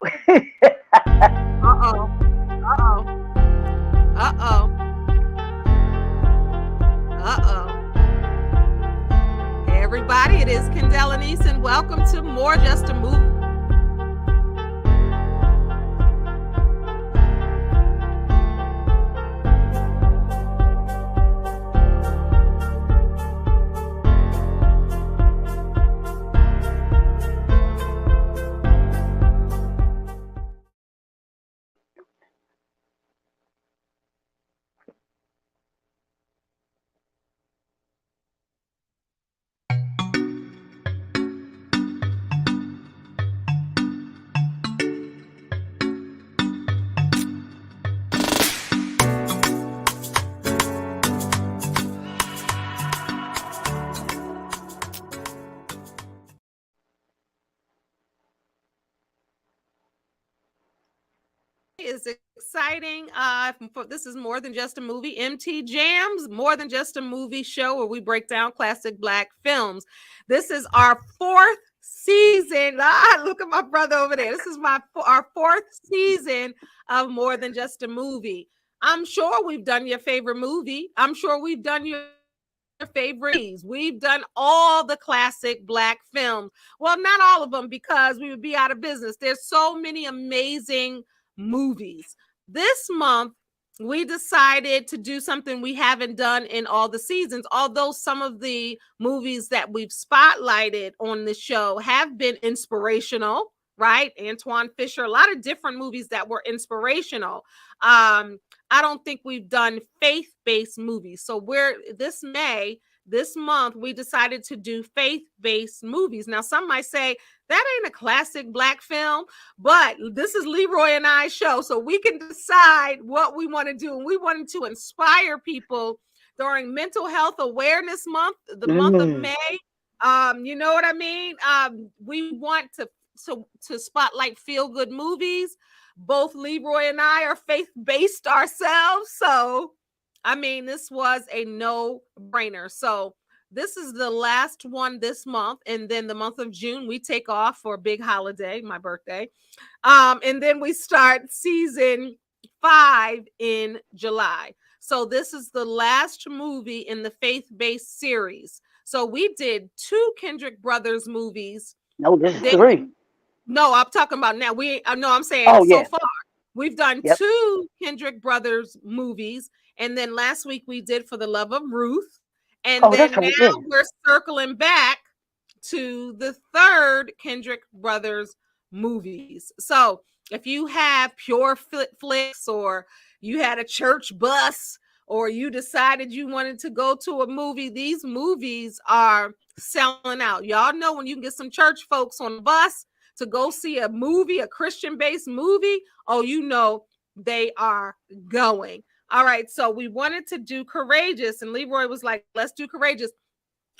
Uh-oh. Uh-oh. Uh-oh. Uh-oh. Hey, everybody, it is Lenice, and welcome to More Just a Movie. Is exciting. This is More Than Just a Movie. MT Jams, More Than Just a Movie show where we break down classic Black films. This is our fourth season. Look at my brother over there. This is our fourth season of More Than Just a Movie. I'm sure we've done your favorite movie. I'm sure we've done your favorites. We've done all the classic Black films. Well, not all of them because we would be out of business. There's so many amazing movies. This month, we decided to do something we haven't done in all the seasons, although some of the movies that we've spotlighted on the show have been inspirational, right? Antoine Fisher, a lot of different movies that were inspirational. I don't think we've done faith-based movies. So this month, we decided to do faith-based movies. Now, some might say that ain't a classic Black film, but this is Leroy and I's show, so we can decide what we want to do. And we wanted to inspire people during Mental Health Awareness Month, the month of May. You know what I mean? We want to spotlight feel-good movies. Both Leroy and I are faith-based ourselves. So, I mean, this was a no-brainer. So, this is the last one this month. And then the month of June, we take off for a big holiday, my birthday. And then we start season 5 in July. So, this is the last movie in the faith-based series. So, we did 2 Kendrick Brothers movies. No, this is 3. No, I'm talking about now. I'm saying so far we've done 2 Kendrick Brothers movies, and then last week we did For the Love of Ruth, and then now we're circling back to the 3rd Kendrick Brothers movies. So if you have Pure Flicks, or you had a church bus, or you decided you wanted to go to a movie, these movies are selling out. Y'all know when you can get some church folks on the bus to go see a movie, a Christian-based movie, oh, you know they are going. All right, so we wanted to do Courageous, and Leroy was like, let's do Courageous.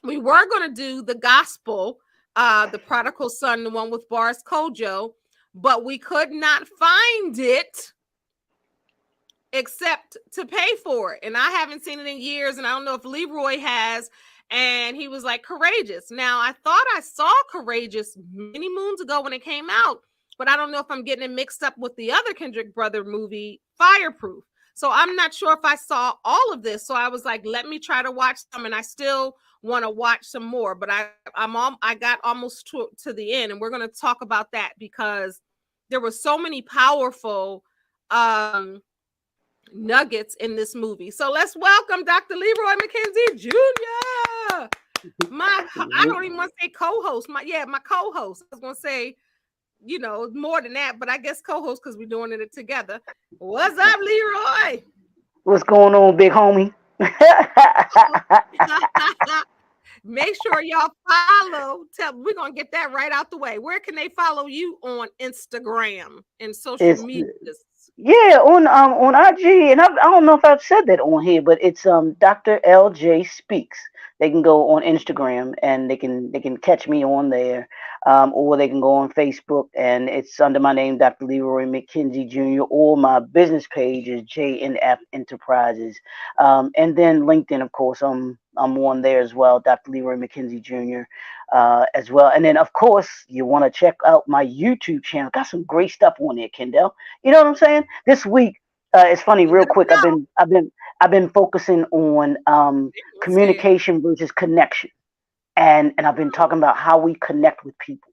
We were going to do the gospel, the prodigal son, the one with Boris Kojo, but we could not find it except to pay for it. And I haven't seen it in years, and I don't know if Leroy has. And he was like, Courageous. Now, I thought I saw Courageous many moons ago when it came out, but I don't know if I'm getting it mixed up with the other Kendrick Brother movie, Fireproof. So I'm not sure if I saw all of this. So I was like, let me try to watch some, and I still want to watch some more. But I got almost to the end, and we're going to talk about that because there were so many powerful nuggets in this movie. So let's welcome Dr. Leroy McKenzie Jr. I don't even want to say co-host. My co-host. I was going to say, more than that, but I guess co-host because we're doing it together. What's up, Leroy? What's going on, big homie? Make sure y'all follow. We're gonna get that right out the way. Where can they follow you on Instagram and social media? Yeah, on IG, and I don't know if I've said that on here, but it's Dr. LJ Speaks. They can go on Instagram and they can catch me on there, or they can go on Facebook, and it's under my name, Dr. Leroy McKenzie Jr. Or my business page is JNF Enterprises, and then LinkedIn, of course, I'm on there as well, Dr. Leroy McKenzie Jr. as well. And then, of course, you want to check out my YouTube channel. Got some great stuff on there, Kendall. You know what I'm saying? This week, it's funny, real Let us quick. I've know. been I've been I've been focusing on I'm scared. communication versus connection, and I've been talking about how we connect with people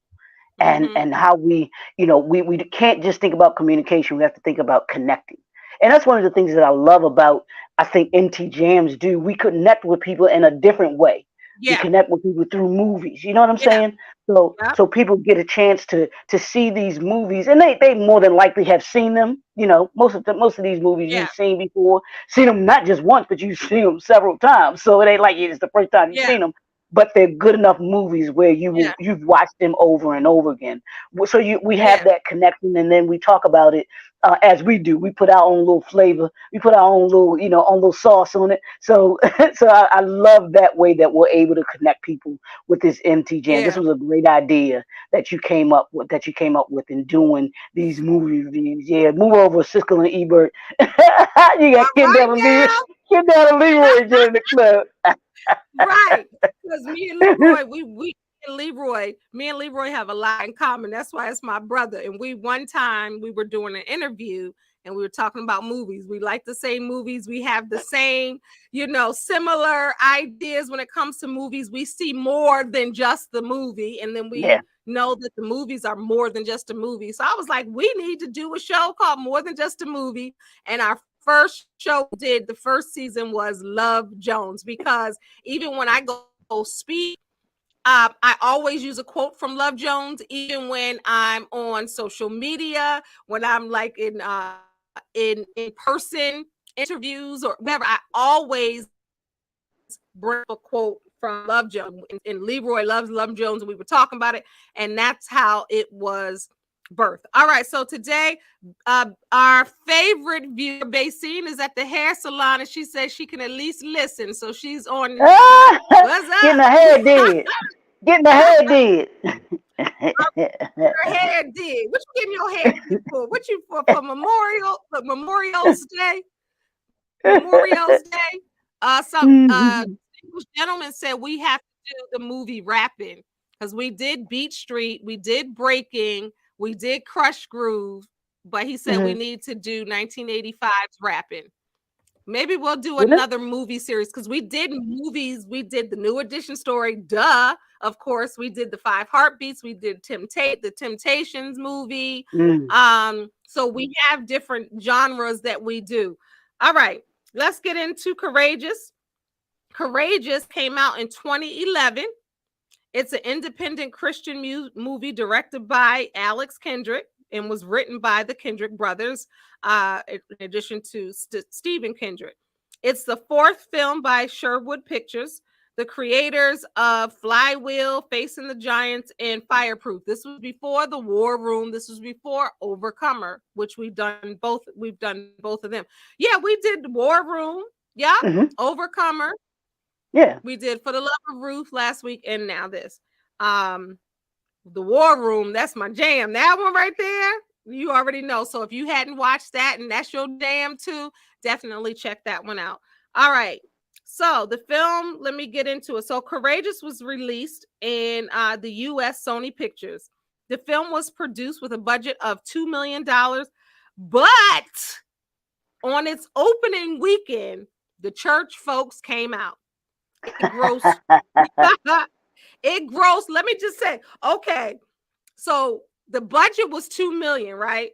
Mm-hmm. and how we, we can't just think about communication. We have to think about connecting. And that's one of the things that I love about, I think, MT Jams do. We connect with people in a different way. We Yeah. connect with people through movies. You know what I'm Yeah. saying? So Yep. so people get a chance to see these movies, and they more than likely have seen them. Most of these movies Yeah. you've seen before, seen them not just once, but you've seen them several times. So it ain't like it's the first time you've Yeah. seen them, but they're good enough movies where Yeah. you've watched them over and over again. So we have Yeah. that connection, and then we talk about it as we do. We put our own little flavor. We put our own little, own little sauce on it. So so I love that way that we're able to connect people with this MT Jam. This Yeah. was a great idea that you came up with in doing these movie reviews. Yeah, move over, Siskel and Ebert. You got All right now. Kendall and Leroy joining the club. Right. Because me and Leroy have a lot in common. That's why it's my brother. And one time we were doing an interview and we were talking about movies. We like the same movies. We have the same, similar ideas when it comes to movies. We see more than just the movie. And then Yeah. we know that the movies are more than just a movie. So I was like, we need to do a show called More Than Just a Movie. And our first show we did, the first season, was Love Jones, because even when I go speak, I always use a quote from Love Jones, even when I'm on social media, when I'm like in person interviews or whatever. I always bring a quote from Love Jones. And Leroy loves Love Jones, and we were talking about it, and that's how it was birth. All right, so today, our favorite viewer, Basine, is at the hair salon, and she says she can at least listen. So she's on. Ah, What's getting up? the hair did. Getting the hair did. Your hair did. What you getting your hair did for? What you for Memorial's Day? Memorial's Day. Some gentleman said we have to do the movie Rapping, because we did Beat Street, we did Breaking, we did Crush Groove, but he said we Mhm. need to do 1985's Rapping. Maybe we'll do Well, another movie series, because we did movies. We did the New Edition story, duh. Of course, we did the Five Heartbeats. We did the Temptations movie. mm, So we have different genres that we do. All right, let's get into Courageous. Courageous came out in 2011. It's an independent Christian movie directed by Alex Kendrick and was written by the Kendrick brothers, in addition to Stephen Kendrick. It's the fourth film by Sherwood Pictures, the creators of Flywheel, Facing the Giants, and Fireproof. This was before The War Room. This was before Overcomer, which we've done both. We've done both of them. Yeah, we did War Room. Yeah, mhm, Overcomer. yeah. We did For the Love of Ruth last week, and now this. Um, the War Room, that's my jam. That one right there, you already know. So if you hadn't watched that and that's your jam too, definitely check that one out. All right. So the film, let me get into it. So Courageous was released in the US Sony Pictures. The film was produced with a budget of $2 million, but on its opening weekend, the church folks came out. It grossed. It grossed. Let me just say, okay. So the budget was 2 million, right?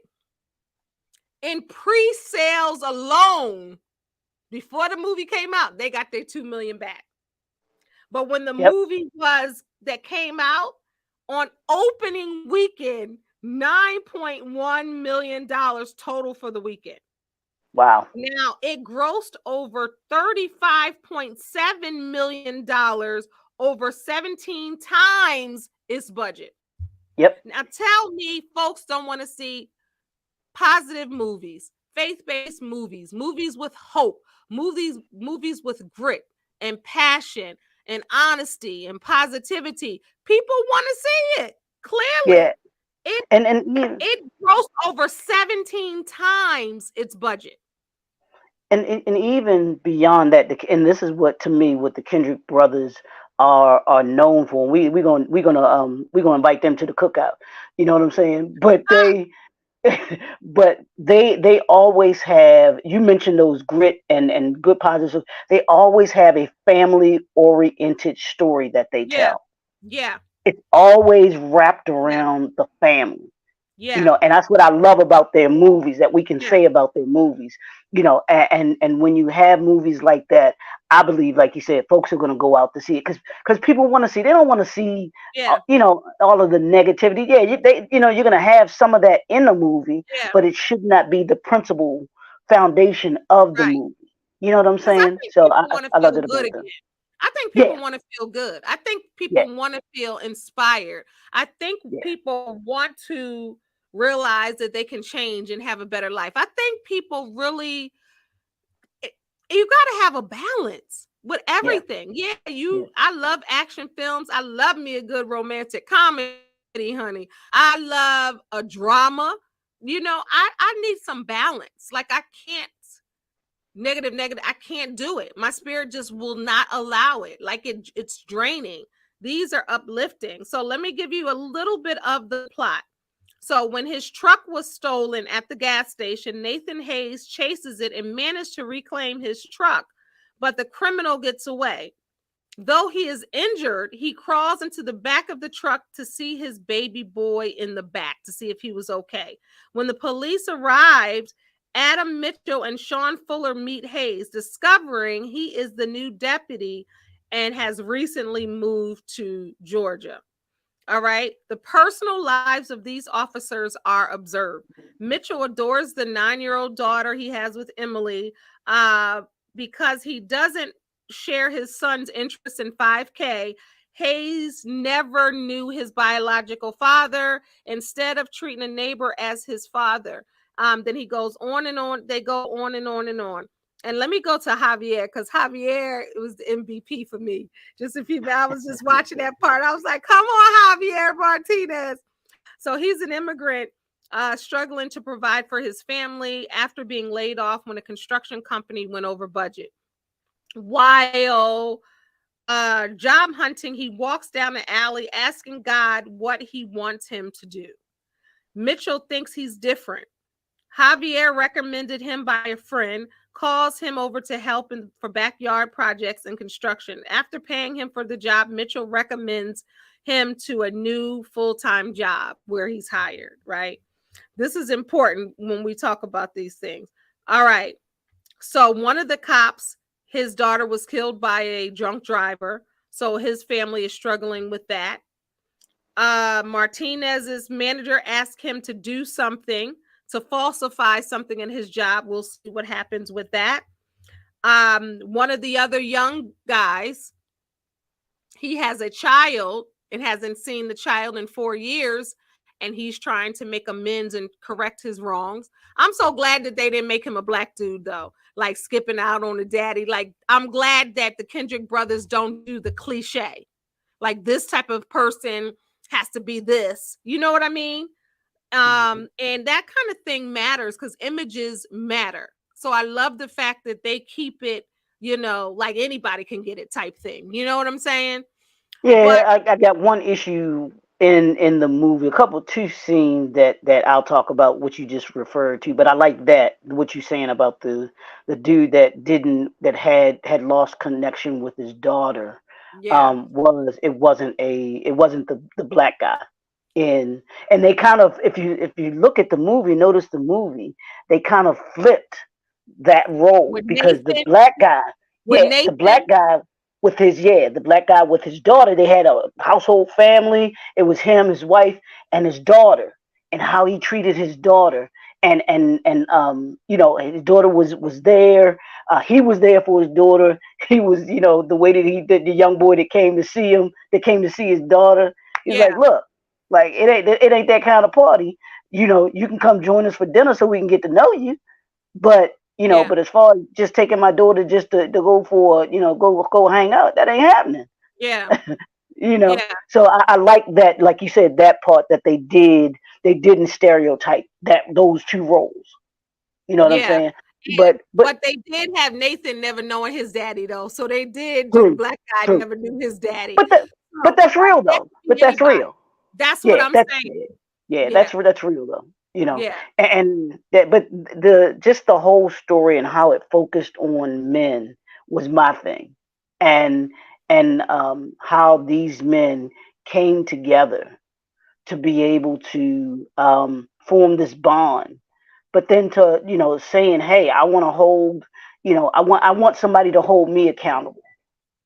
In pre-sales alone, before the movie came out, they got their 2 million back. But when the Yep. movie was that came out on opening weekend, $9.1 million total for the weekend. Wow. Now it grossed over $35.7 million, over 17 times its budget. Yep. Now tell me folks don't want to see positive movies, faith-based movies, movies with hope, movies with grit and passion and honesty and positivity. People want to see it. Yeah. Clearly, it Yeah, it grossed over 17 times its budget. and even beyond that, and this is what to me what the Kendrick brothers are known for. We're gonna invite them to the cookout. You know what I'm saying? But they always have. You mentioned those grit and good positives. They always have a family oriented story that they Yeah. tell. Yeah. It's always wrapped Yeah. around the family. Yeah. And that's what I love about their movies, that we can Yeah. say about their movies. And when you have movies like that, I believe, like you said, folks are going to go out to see it, because people want to see. They don't want to see, Yeah. all of the negativity. Yeah, you're going to have some of that in the movie, Yeah. but it should not be the principal foundation of the Right. movie. You know what I'm Because I saying? think So I, people want to I feel loved it good about them. again. I think people Yeah, want to feel good. I think yeah, people want to feel inspired. I think yeah, people want to realize that they can change and have a better life. I think people really, it- you got to have a balance with yeah, everything. Yeah, yeah, I love action films. I love me a good romantic comedy, honey. I love a drama. I need some balance. Like I can't negative, I can't do it. My spirit just will not allow it. Like it's draining. These are uplifting. So let me give you a little bit of the plot. So when his truck was stolen at the gas station, Nathan Hayes chases it and managed to reclaim his truck, but the criminal gets away. Though he is injured, he crawls into the back of the truck to see his baby boy in the back to see if he was okay. When the police arrived, Adam Mitchell and Sean Fuller meet Hayes, discovering he is the new deputy and has recently moved to Georgia. All right. The personal lives of these officers are observed. Mitchell adores the 9-year-old daughter he has with Emily because he doesn't share his son's interest in 5K. Hayes never knew his biological father, instead of treating a neighbor as his father. Then he goes on and on. They go on and on and on. And let me go to Javier, because Javier was the MVP for me. Just a few, I was just watching that part. I was like, come on, Javier Martinez. So he's an immigrant struggling to provide for his family after being laid off when a construction company went over budget. While job hunting, he walks down the alley asking God what he wants him to do. Mitchell thinks he's different. Javier recommended him by a friend, calls him over to help for backyard projects and construction. After paying him for the job, Mitchell recommends him to a new full-time job where he's hired, right? This is important when we talk about these things. All right. So one of the cops, his daughter was killed by a drunk driver. So his family is struggling with that. Martinez's manager asked him to do something, to falsify something in his job. We'll see what happens with that. One of the other young guys, he has a child and hasn't seen the child in 4 years, and he's trying to make amends and correct his wrongs. I'm so glad that they didn't make him a black dude, though, like skipping out on the daddy. Like, I'm glad that the Kendrick brothers don't do the cliche. Like, this type of person has to be this. You know what I mean? And that kind of thing matters because images matter. So I love the fact that they keep it, like anybody can get it type thing. You know what I'm saying? But yeah. I got one issue in the movie, a couple two scenes that I'll talk about, what you just referred to. But I like that, what you're saying about the dude that didn't that had lost connection with his daughter. yeah, It wasn't the black guy. And they kind of, if you look at the movie, notice the movie, they kind of flipped that role, with because the Nathan, black guy, with yeah, the Nathan, black guy the black guy with his daughter, they had a household family. It was him, his wife, and his daughter, and how he treated his daughter. And his daughter was there. He was there for his daughter. He was, the way that he did, the young boy that came to see him, that came to see his daughter. He's like, yeah, look, like it ain't that kind of party. You can come join us for dinner so we can get to know you. But yeah, but as far as just taking my daughter just to go for, go hang out, that ain't happening. yeah, You know. yeah, So I like that, like you said, that part that they didn't stereotype that those two roles. You know what I'm yeah. saying? but But they did have Nathan never knowing his daddy though. So they did do the true, black guy true. never knew his daddy. But that, but So that's real that though. could But be that's real. anybody. That's what Yeah, I'm that's saying. yeah, Yeah. that's real though. You know, Yeah. and that, but the just the whole story and how it focused on men was my thing, and how these men came together to be able to form this bond, but then to saying, hey, I want to hold, I want somebody to hold me accountable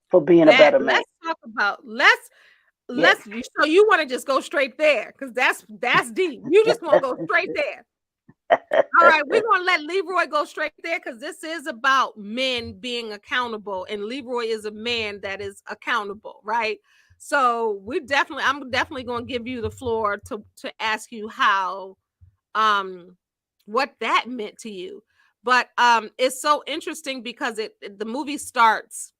for being a That better man. let's talk about Yeah. let's so you want to just go straight there because that's deep. You just want to go straight there. All right, we're gonna let Leroy go straight there because this is about men being accountable, and Leroy is a man that is accountable, right? So I'm definitely gonna give you the floor to ask you how um what that meant to you. But it's so interesting because the movie starts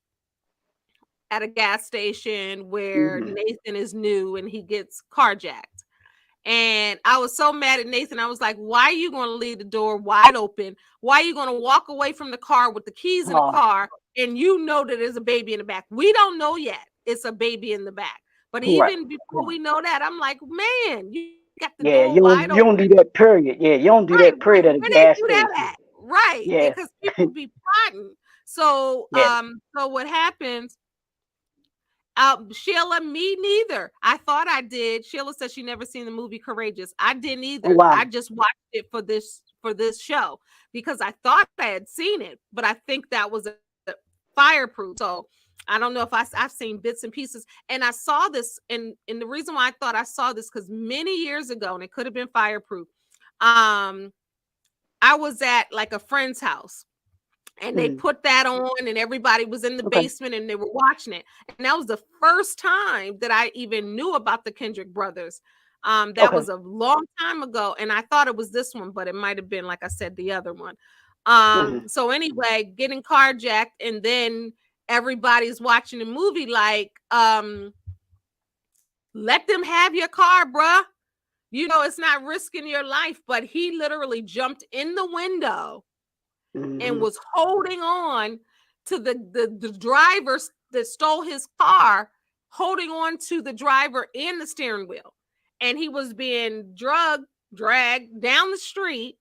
at a gas station where Hmm. Nathan is new and he gets carjacked. And I was so mad at Nathan. I was like, why are you going to leave the door wide open? Why are you going to walk away from the car with the keys in the Oh, car and you know that there's a baby in the back? We don't know yet it's a baby in the back. But correct. even before Correct. we know that, I'm like, man, you got the Yeah, door wide you don't do open. that period. Yeah, you don't do Right, that right. period at a Where they gas do that station. at? Right. Yeah, Because people be plotting. So yeah. so what happens Sheila, me neither. I thought I did. Sheila said she never seen the movie Courageous. I didn't Oh either. wow. I just watched it for this show because I thought I had seen it, but I think that was a fireproof. So I don't know if I've seen bits and pieces. And I saw this, and the reason why I thought I saw this because many years ago, and it could have been fireproof. Um, I was at like a friend's house and they Mm, put that on and everybody was in the okay. basement and they were watching it, and that was the first time that I even knew about the Kendrick brothers. That Okay. was a long time ago and I thought it was this one, but it might have been, like I said, the other one. Hmm. So anyway, getting carjacked and then everybody's watching the movie like let them have your car, bruh. You know, it's not risking your life, but he literally jumped in the window and Hmm. was holding on to the driver that stole his car, holding on to the driver and the steering wheel. And he was being dragged down the street,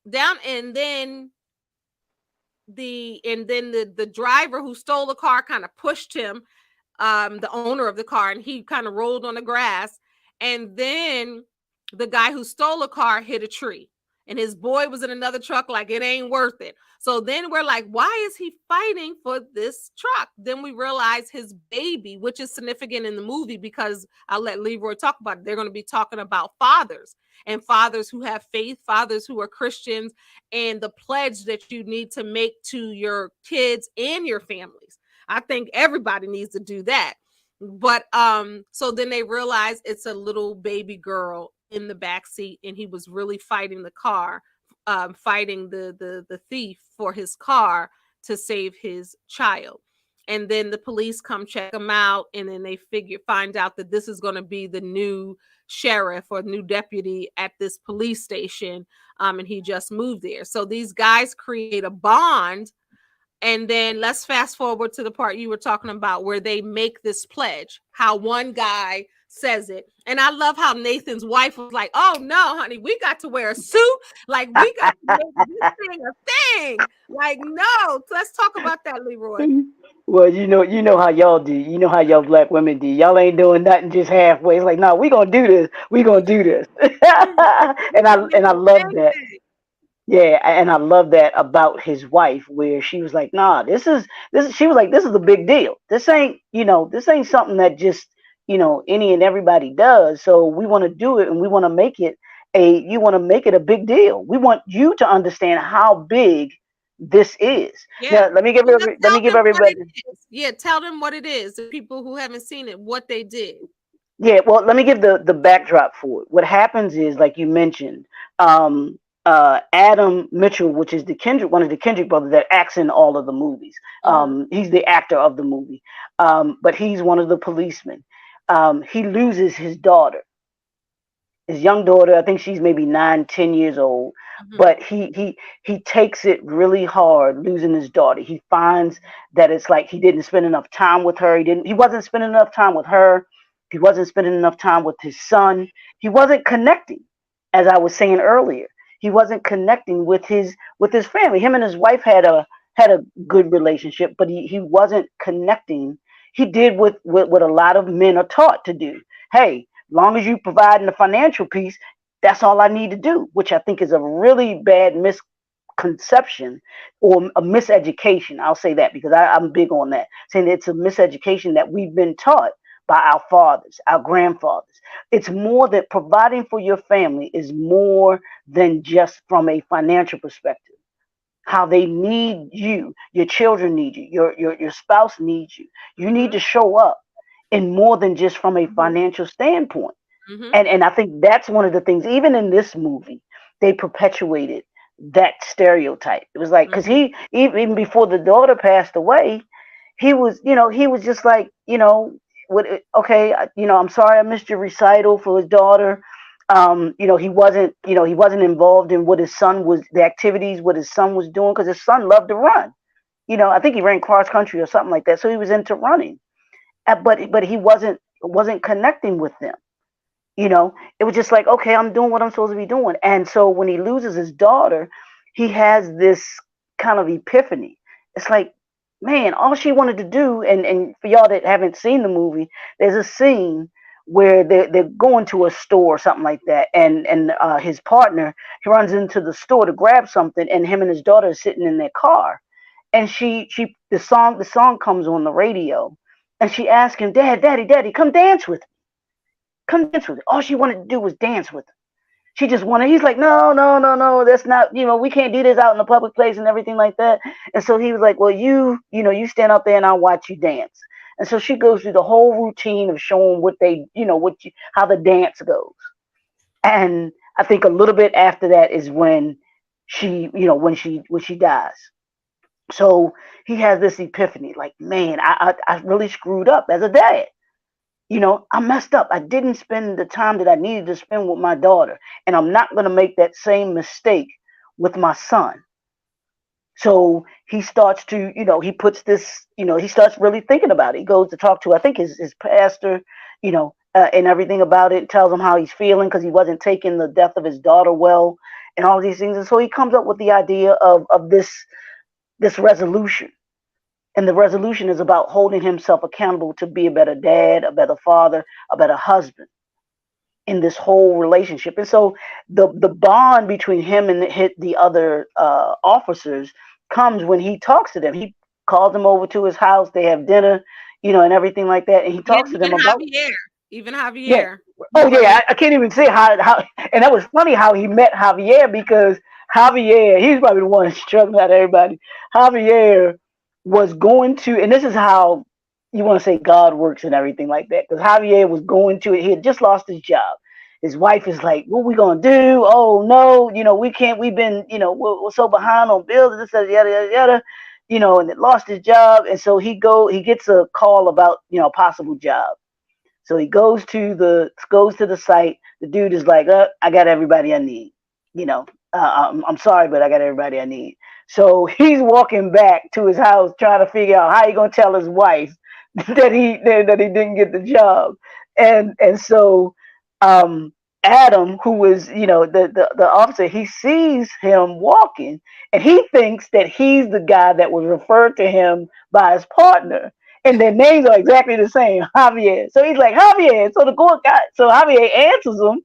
down, and then the driver who stole the car kind of pushed him, the owner of the car, and he kind of rolled on the grass. And then the guy who stole the car hit a tree. And his boy was in another truck, like it ain't worth it. So then we're like, why is he fighting for this truck? Then we realize his baby, which is significant in the movie because I'll let Leroy talk about it. They're going to be talking about fathers and fathers who have faith, fathers who are Christians, and the pledge that you need to make to your kids and your families. I think everybody needs to do that. But so then they realize it's a little baby girl in the back seat, and he was really fighting the car, fighting the thief for his car to save his child. And then the police come check him out, and then they find out that this is going to be the new sheriff or new deputy at this police station. And he just moved there. So these guys create a bond, and then let's fast forward to the part you were talking about where they make this pledge, how one guy says it. And I love how Nathan's wife was like, oh no, honey, we got to wear a suit. Like we got to make this thing a thing. Like, no, let's talk about that, Leroy. Well, you know how y'all do. You know how y'all black women do. Y'all ain't doing nothing just halfway. It's like, no, we gonna do this. We gonna do this. We gonna make And I a love bang that. thing. Yeah, and I love that about his wife, where she was like, "Nah, this is." She was like, "This is a big deal. This ain't something that just any and everybody does. So we want to do it, and we want to make it you want to make it a big deal. We want you to understand how big this is. Yeah. Now, So let's let tell me give them what it everybody. is. Yeah, tell them what it is. The people who haven't seen it, what they did. Yeah, well, let me give the backdrop for it. What happens is, like you mentioned, um, Adam Mitchell, which is one of the Kendrick brothers that acts in all of the movies. Mm-hmm. He's the actor of the movie, but he's one of the policemen. He loses his daughter, his young daughter. I think she's maybe 9, 10 years old. Mhm. but he takes it really hard losing his daughter. He finds that it's like he didn't spend enough time with her. He wasn't spending enough time with her. He wasn't spending enough time with his son. He wasn't connecting, as I was saying earlier. He wasn't connecting with his family. Him and his wife had a good relationship, but he wasn't connecting. He did what a lot of men are taught to do. Hey, long as you providing the financial piece, that's all I need to do, which I think is a really bad misconception or a miseducation. I'll say that because I'm big on that, saying it's a miseducation that we've been taught by our fathers, our grandfathers. It's more that providing for your family is more than just from a financial perspective. How they need you, your children need you, your spouse needs you. You need Mhm. to show up in more than just from a Mhm. financial standpoint. Mhm. And I think that's one of the things. Even in this movie, they perpetuated that stereotype. It was like because Mhm. he even before the daughter passed away, he was just like what okay, I'm sorry I missed your recital for his daughter. He wasn't involved in what his son was the activities what his son was doing because his son loved to run. I think he ran cross country or something like that, so he was into running. But he wasn't connecting with them. It was just like, okay, I'm doing what I'm supposed to be doing. And so when he loses his daughter, he has this kind of epiphany. It's like, man, all she wanted to do, and for y'all that haven't seen the movie, there's a scene where they're going to a store or something like that, and his partner, he runs into the store to grab something, and him and his daughter are sitting in their car, and the song comes on the radio, and she asks him, Daddy, come dance with me. Come dance with it. All she wanted to do was dance with him. She just wanted. He's like, no, no, no, no. That's not. We can't do this out in the public place and everything like that. And so he was like, well, you stand up there and I'll watch you dance. And so she goes through the whole routine of showing how the dance goes. And I think a little bit after that is when she dies. So he has this epiphany, like, man, I really screwed up as a dad. I messed up. I didn't spend the time that I needed to spend with my daughter. And I'm not going to make that same mistake with my son. So he starts to, he puts this, he starts really thinking about it. He goes to talk to, I think, his pastor, and everything about it, tells him how he's feeling because he wasn't taking the death of his daughter well and all these things. And so he comes up with the idea of this resolution, and the resolution is about holding himself accountable to be a better dad, a better father, a better husband in this whole relationship. And so the bond between him and the other officers comes when he talks to them. He calls them over to his house. They have dinner, and everything like that. And he Yeah, talks to them even about Javier. Even yeah. Javier. Oh Right. yeah, I can't even say how. And that was funny how he met Javier because Javier, he's probably the one struggling out of everybody. Javier was going to, and this is how you want to say God works and everything like that. Because Javier was going to, he had just lost his job. His wife is like, "What we gonna do? Oh no, we can't. We've been, we're so behind on bills. This, that, yada, yada, yada." And it lost his job, and so he gets a call about a possible job. So he goes to the site. The dude is like, I got everybody I need. I'm sorry, but I got everybody I need. So he's walking back to his house trying to figure out how he gonna tell his wife that he didn't get the job. And so um, Adam, who was the officer, he sees him walking, and he thinks that he's the guy that was referred to him by his partner, and their names are exactly the same, Javier. So he's like, Javier. So the court guy, so Javier answers him,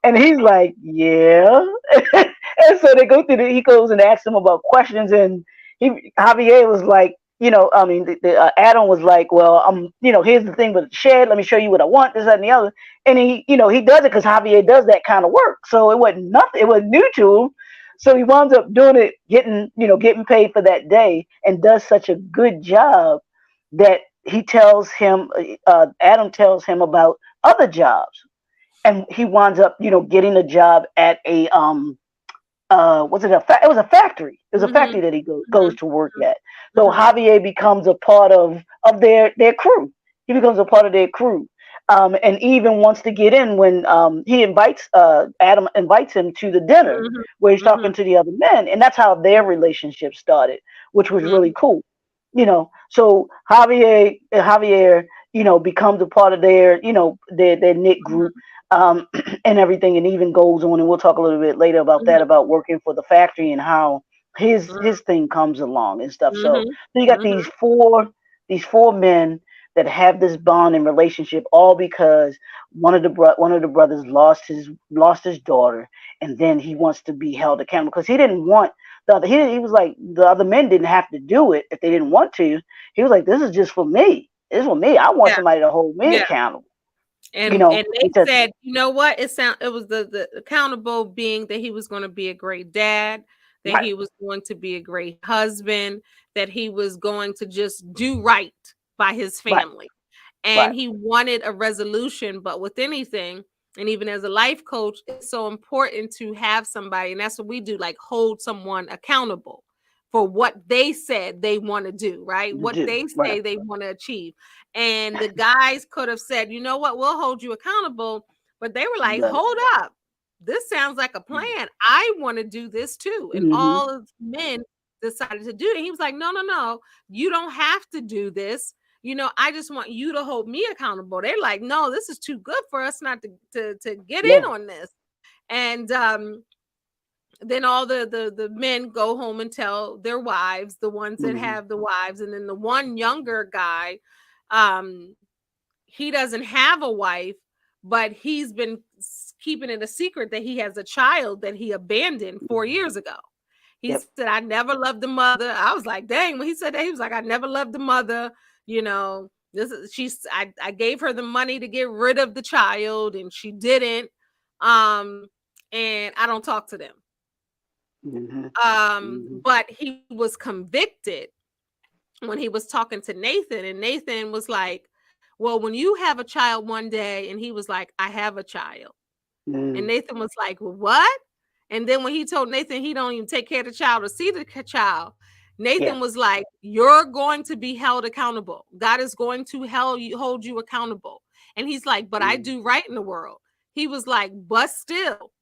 and he's like, yeah. And so he goes and asks him about questions, and Javier was like, I mean, Adam was like, well, here's the thing with the shed. Let me show you what I want, this, that, and the other. And he does it because Javier does that kind of work. So it wasn't nothing. It was new to him. So he winds up doing it, getting paid for that day, and does such a good job that Adam tells him about other jobs, and he winds up, getting a job at a was it it was a factory. It was a Mhm. factory that he goes Mhm. to work at. So Mhm. Javier becomes a part of their crew. He becomes a part of their crew. And even wants to get in when he invites Adam invites him to the dinner Mhm. where he's talking Mhm. to the other men, and that's how their relationship started, which was really Mhm. cool. So Javier, becomes a part of their, their knit group, um, and everything, and even goes on, and we'll talk a little bit later about that, Mhm. about working for the factory and how his Mhm. thing comes along and stuff. So Mhm. you got Mhm. these four men that have this bond and relationship, all because one of the brothers lost his daughter, and then he wants to be held accountable because he didn't want he was like, the other men didn't have to do it if they didn't want to. He was like, this is just for me. This is for me. I want Yeah. somebody to hold me Yeah. accountable. And they He said, said, you know what? It was the accountable being that he was going to be a great dad, that right, he was going to be a great husband, that he was going to just do right by his right, family. And right. he wanted a resolution, but with anything, and even as a life coach, it's so important to have somebody, and that's what we do, like hold someone accountable for what they said they want to do, right? You What do. they Right. say they want to achieve. And the guys could have said, you know what, we'll hold you accountable. But they were like, Right. hold up. This sounds like a plan. I want to do this too. And Mm-hmm. all of the men decided to do it. He was like, no, no, no, you don't have to do this. I just want you to hold me accountable. They're like, no, this is too good for us not to get Yeah. in on this. And then all the men go home and tell their wives, the ones that Mm-hmm. have the wives, and then the one younger guy, um, he doesn't have a wife, but he's been keeping it a secret that he has a child that he abandoned 4 years ago. He Yep. said, I never loved the mother. I was like, dang, when he said that, he was like, I never loved the mother. I gave her the money to get rid of the child and she didn't. Um, and I don't talk to them. Mm-hmm. Mm-hmm. But he was convicted when he was talking to Nathan, and Nathan was like, well, when you have a child one day, and he was like, I have a child. And Mm-hmm. Nathan was like, well, what? And then when he told Nathan he don't even take care of the child or see the child, Yeah. Nathan was like, you're going to be held accountable. God is going to hold you accountable. And he's like, but I Mm-hmm. do right in the world. He was like, but still,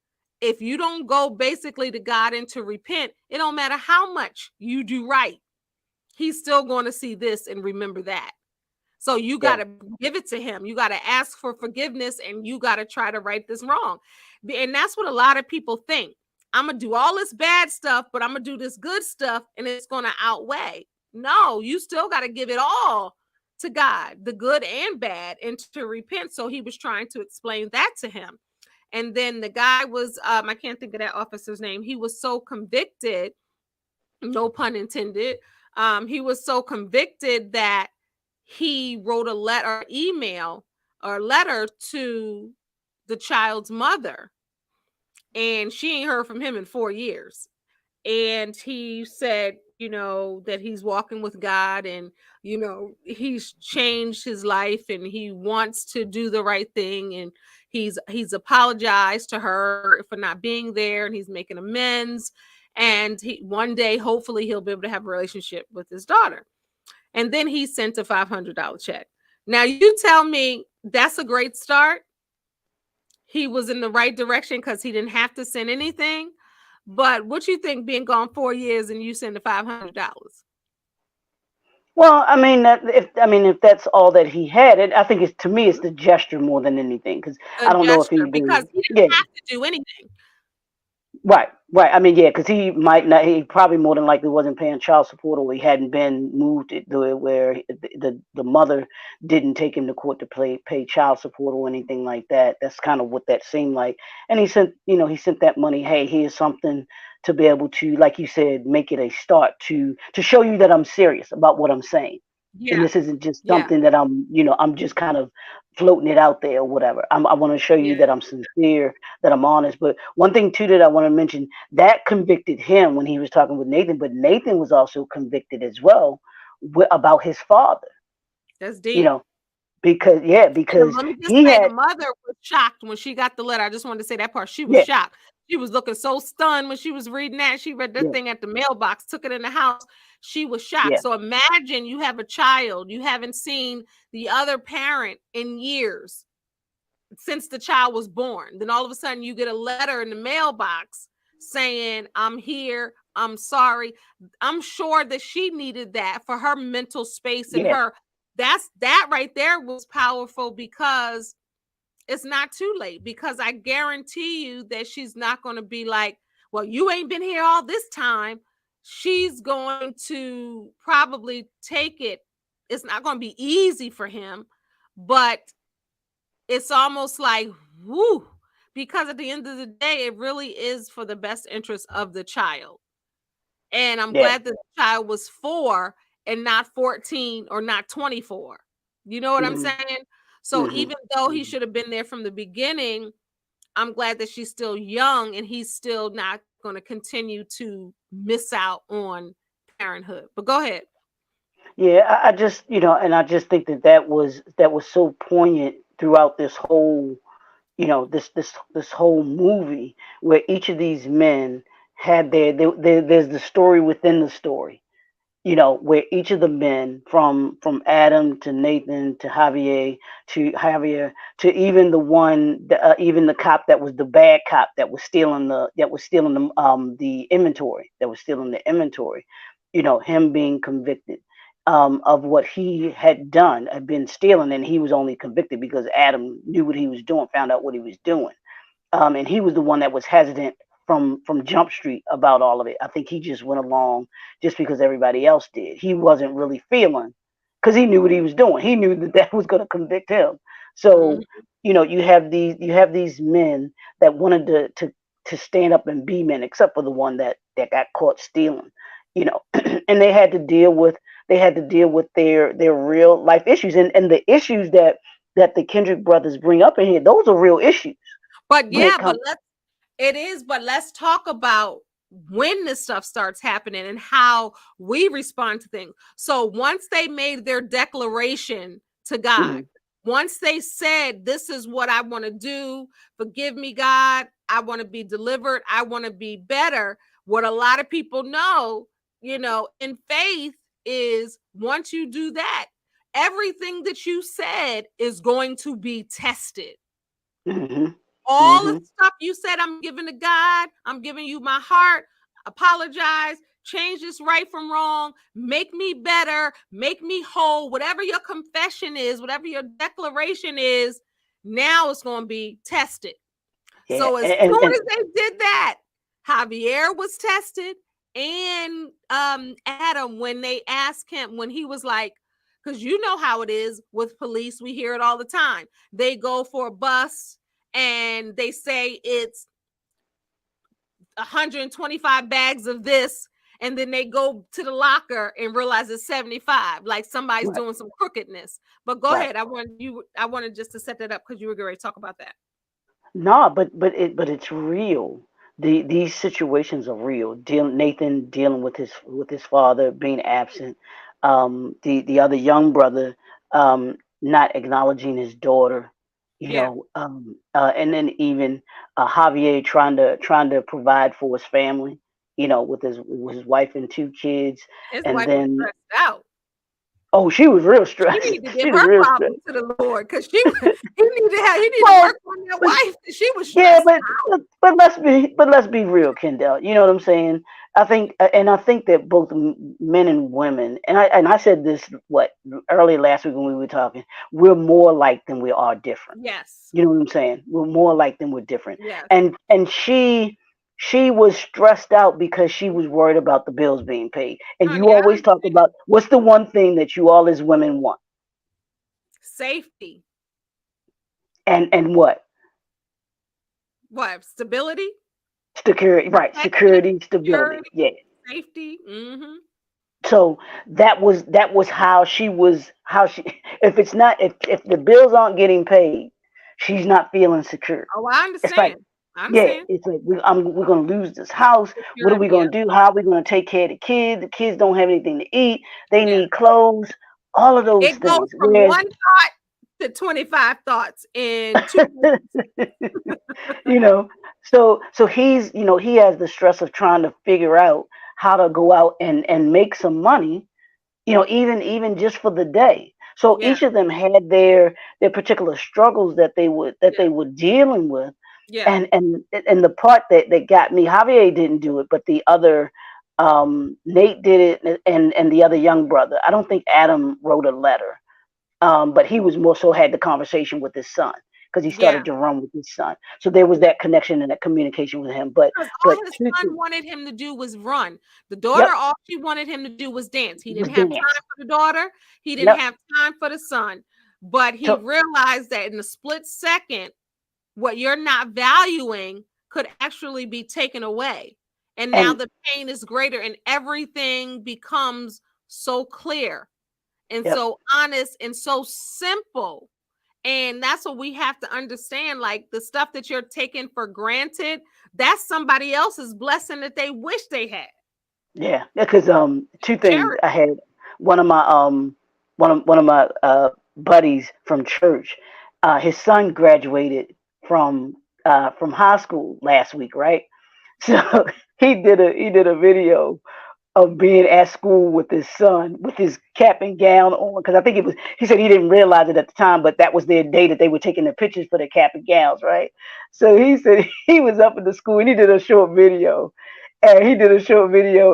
if you don't go basically to God and to repent, it don't matter how much you do right. He's still going to see this and remember that. So you got Yeah. to give it to him. You got to ask for forgiveness and you got to try to right this wrong. And that's what a lot of people think. I'm going to do all this bad stuff, but I'm going to do this good stuff and it's going to outweigh. No, you still got to give it all to God, the good and bad, and to repent. So he was trying to explain that to him. And then the guy was, I can't think of that officer's name. He was so convicted, no pun intended. He was so convicted that he wrote a letter, email, or letter to the child's mother, and she ain't heard from him in 4 years. And he said, that he's walking with God, and he's changed his life, and he wants to do the right thing, and he's apologized to her for not being there, and he's making amends. And one day, hopefully, he'll be able to have a relationship with his daughter. And then he sent a $500 check. Now you tell me that's a great start. He was in the right direction because he didn't have to send anything. But what you think, being gone 4 years and you send the $500? Well, I mean, if that's all that he had, I think it's, to me, it's the gesture more than anything, because A I don't know if he gesture, because really, he didn't yeah. have to do anything. Right, right. I mean, yeah, because he might not. He probably more than likely wasn't paying child support, or he hadn't been moved to it where the mother didn't take him to court to pay child support or anything like that. That's kind of what that seemed like. And he sent that money. Hey, here's something to be able to, like you said, make it a start to show you that I'm serious about what I'm saying. And Yeah, this isn't just yeah, something that I'm just kind of floating it out there or whatever. I want to show you yeah, that I'm sincere, that I'm honest. But one thing too that I want to mention, that convicted him when he was talking with Nathan, but Nathan was also convicted as well about his father. that's You deep. know, because Let me just he say, the had, mother was shocked when she got the letter. I just wanted to say that part. She was yeah, shocked. She was looking so stunned when she was reading that. She read that yeah, thing at the mailbox, took it in the house. She was shocked. yeah, So imagine you have a child, you haven't seen the other parent in years. since the child was born. Then all of a sudden you get a letter in the mailbox saying, I'm here, I'm sorry. I'm sure that she needed that for her mental space and Yeah. her, that right there was powerful, because it's not too late, because I guarantee you that she's not going to be like, well, you ain't been here all this time. She's going to probably take it. It's not going to be easy for him, but it's almost like, whoo, because at the end of the day, it really is for the best interest of the child. And I'm Yeah. glad that the child was 4 and not 14 or not 24. You know what I'm Hmm. saying? So Hmm. even though he Hmm. should have been there from the beginning, I'm glad that she's still young and he's still not going to continue to miss out on parenthood. But go ahead. Yeah, I just, and I just think that that was so poignant throughout this whole, this whole movie, where each of these men had there's the story within the story, where each of the men, from Adam to Nathan to Javier to even even the cop that was the bad cop that was stealing the inventory, him being convicted of what he had been stealing, and he was only convicted because Adam knew what he was doing, found out what he was doing. And he was the one that was hesitant from Jump Street about all of it. I think he just went along just because everybody else did. He wasn't really feeling, because he knew what he was doing. He knew that that was going to convict him. So Mhm. you have these men that wanted to stand up and be men, except for the one that got caught stealing. And they had to deal with their real life issues, and the issues that the Kendrick brothers bring up in here. Those are real issues But when it yeah, comes. but let's talk about when this stuff starts happening and how we respond to things. So once they made their declaration to God, Mhm, once they said, this is what I want to do, forgive me, God, I want to be delivered, I want to be better. What a lot of people know, in faith is, once you do that, everything that you said is going to be tested. mhm, All the mhm. stuff you said, I'm giving to God, I'm giving you my heart, apologize, change this right from wrong, make me better, make me whole, whatever your confession is, whatever your declaration is, now it's going to be tested. Yeah, So as and, soon and as they did that, Javier was tested, and Adam, when they asked him, when he was like, because you know how it is with police, we hear it all the time. They go for a bus and they say it's 125 bags of this, and then they go to the locker and realize it's 75, like somebody's right, doing some crookedness. But go right. ahead, I wanted just to set that up because you were going to talk about that. No, but it's real. These situations are real. Nathan dealing with his father being absent. The other young brother not acknowledging his daughter. Yeah, And then even Javier trying to provide for his family. With his wife and 2 kids, his and wife was then stressed out. oh, she was real She stressed. need to give She was her real problem stressed. to the Lord, because he need to Well, work on that but wife. She was yeah, stressed. but let's be real, Kendall. You know what I'm saying? I think that both men and women, and I said this early last week when we were talking. We're more alike than we are different. Yes, You know what I'm saying? We're more alike than we're different. yes, And she was stressed out because she was worried about the bills being paid. And honey, you I always talk understand. about what's the one thing that you all as women want, Safety, and what? what, stability, Security, right? protection, Security, stability. security, Yeah. safety. Mm-hmm. So that was how she if it's not if the bills aren't getting paid, she's not feeling secure. Oh, I It's like, understand. I yeah, understand. it's like we're gonna lose this house. What are we Security. gonna Yep. do? How are we gonna take care of the kids? The kids don't have anything to eat. They Yeah. need clothes. All of those It goes things. from Whereas, one thought to 25 thoughts in 2 minutes. you know, so he has the stress of trying to figure out how to go out and make some money, even just for the day. So Yeah. each of them had their particular struggles that Yeah. they were dealing with. Yeah. And the part that got me, Javier didn't do it, but the other Nate did it, and the other young brother. I don't think Adam wrote a letter, but he was more so had the conversation with his son because he Yeah. started to run with his son. So there was Yeah. that connection and that communication with him. But Because but all his two son things. wanted him to do was run. The daughter, Yep, all she wanted him to do was dance. He it didn't was have dance. time for the daughter. He didn't Yep. have time for the son. But he So realized that in a split second, what you're not valuing could actually be taken away. And now and the pain is greater and everything becomes so clear and yep. so honest and so simple. And that's what we have to understand. Like the stuff that you're taking for granted, that's somebody else's blessing that they wish they had. Yeah, because two things. Cherish. I had one of my one of my buddies from church. His son graduated from high school last week, right? So he did a video of being at school with his son with his cap and gown on, because I think it was, he said he didn't realize it at the time, but that was their day that they were taking the pictures for their cap and gowns, right? So he said he was up in the school and he did a short video,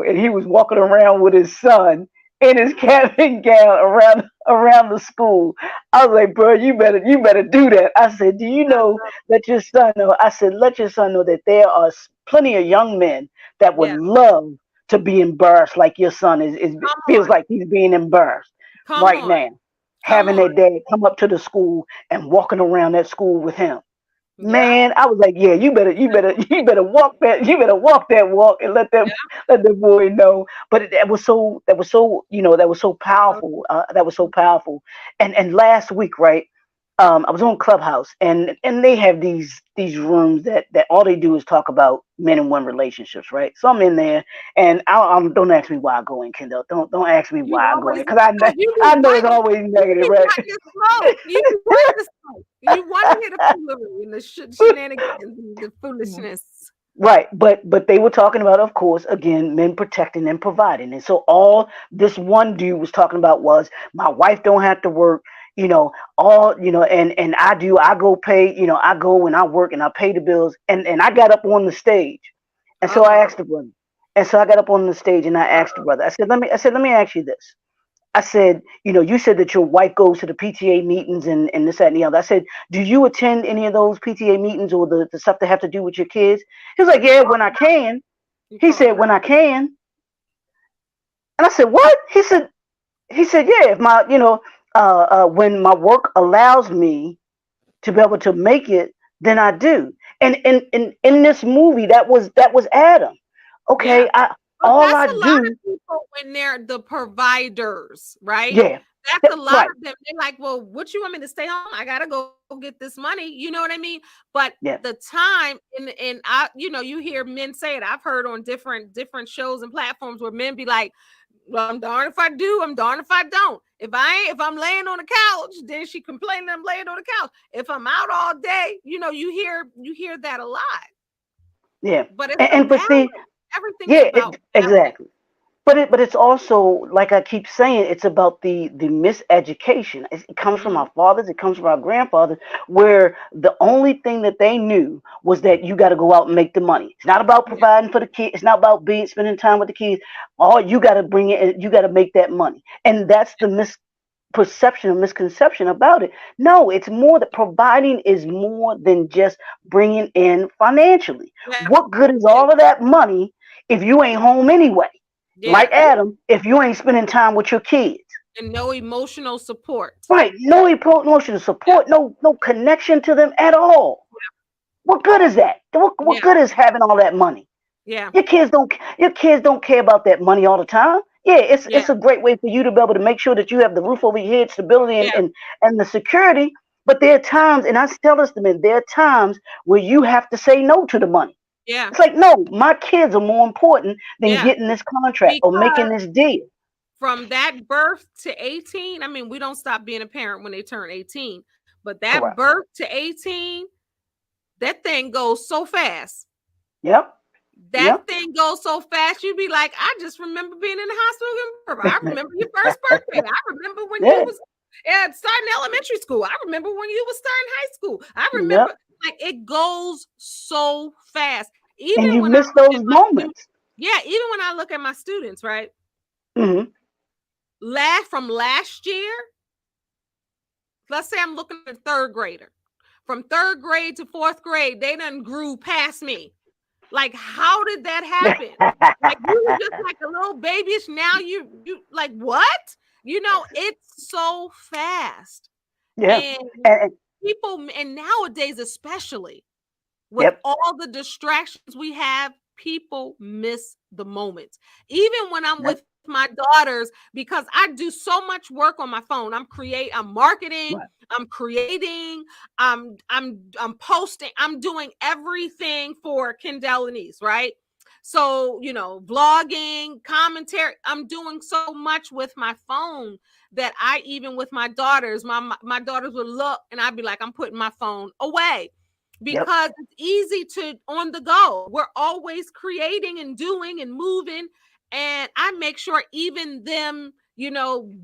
and he was walking around with his son in his cap and gown around the school. I was like, bro, you better do that. I said, do you know, let your son know? I said, let your son know that there are plenty of young men that would Yeah. love to be embarrassed like your son is Come feels on. like he's being embarrassed Come right on. now. Come Having on. their dad come up to the school and walking around that school with him. Yeah. Man, I was like, yeah, you better walk that walk and Yeah. let the boy know. But that was so, that was so powerful. That was so powerful. And last week, right? I was on Clubhouse, and they have these rooms that all they do is talk about men and women relationships, right? So I'm in there, and don't ask me why I go in, Kendall. Don't ask me You why I go in, always, because because you be I know it's wanting, always you negative, be right? wanting to smoke. You be wanting to smoke. You want to hear the foolery and the shenanigans and the foolishness. Right, but they were talking about, of course, again, men protecting and providing, and so all this one dude was talking about was, my wife don't have to work, and I go pay, I go and I work and I pay the bills, and I got up on the stage, and so I Uh-oh. asked the brother, and so I got up on the stage and I asked the Uh-oh. brother, let me ask you this. I said, you said that your wife goes to the PTA meetings and this, that, and the other. I said, do you attend any of those PTA meetings or the stuff that have to do with your kids? He was like, You yeah, called when I him out. can. You He called said, him when out. I can. And I said, what? He said, yeah, if when my work allows me to be able to make it, then I do. And in this movie, that was Adam. Yeah. Okay, Well, all that's I a lot of do, people when they're the providers, right? yeah, That's a lot right, of them. They're like, well, what you want me to stay home? I gotta go get this money. You know what I mean? But yeah, the time and I, you hear men say it. I've heard on different shows and platforms where men be like, well, I'm darned if I do, I'm darned if I don't. If I'm laying on the couch, then she complaining I'm laying on the couch. If I'm out all day, you hear that a lot. yeah. But it's a But see, balance. Everything's yeah, about balance. exactly. But it's also, like I keep saying, it's about the miseducation. It comes from Mhm. our fathers, it comes from our grandfathers, where the only thing that they knew was that you got to go out and make the money. It's not about Yeah, providing for the kids. It's not about spending time with the kids. All you got to bring it, you got to make that money, and that's the misperception or misconception about it. No, it's more that providing is more than just bringing in financially. yeah, What good is it is. all of that money if you ain't home anyway? Like Yeah, Adam, if you ain't spending time with your kids, and no emotional support. right? No emotional Yeah, support, no connection to them at all. What good is that? What yeah, good is having all that money? yeah, Your kids don't care about that money all the time. Yeah, it's yeah, it's a great way for you to be able to make sure that you have the roof over your head, stability, and yeah, the security. But there are times, and I tell this to men, there are times where you have to say no to the money. yeah, It's like, no, my kids are more important than yeah. getting this contract or making Because this deal. from that birth to 18, I mean, we don't stop being a parent when they turn 18, but that Correct. birth to 18, that thing goes so fast. Yep. That Yep. thing goes so fast, you'd be like, I just remember being in the hospital giving birth. I remember your first birthday. I remember when you Yeah. was. And starting elementary school. I remember when you was starting high school. I remember Yep. like it goes so fast. And Even you when I miss look at those my students, moments. yeah, even when I look at my students, right? Hmm. From last year, let's say I'm looking at a third grader. From third grade to fourth grade, they done grew past me. Like, how did that happen? Like you were just like a little babyish. Now you like what? It's so fast. Yeah. And And, people, and nowadays especially with yep. all the distractions we have, people miss the moments. Even when I'm Yep. with my daughters, because I do so much work on my phone. I'm marketing, Right. I'm creating, I'm posting, I'm doing everything for Kendall and Lenice, right? So, vlogging, commentary, I'm doing so much with my phone that I even with my daughters, my daughters would look and I'd be like, I'm putting my phone away Yep. because it's easy to on the go. We're always creating and doing and moving. And I make sure even them,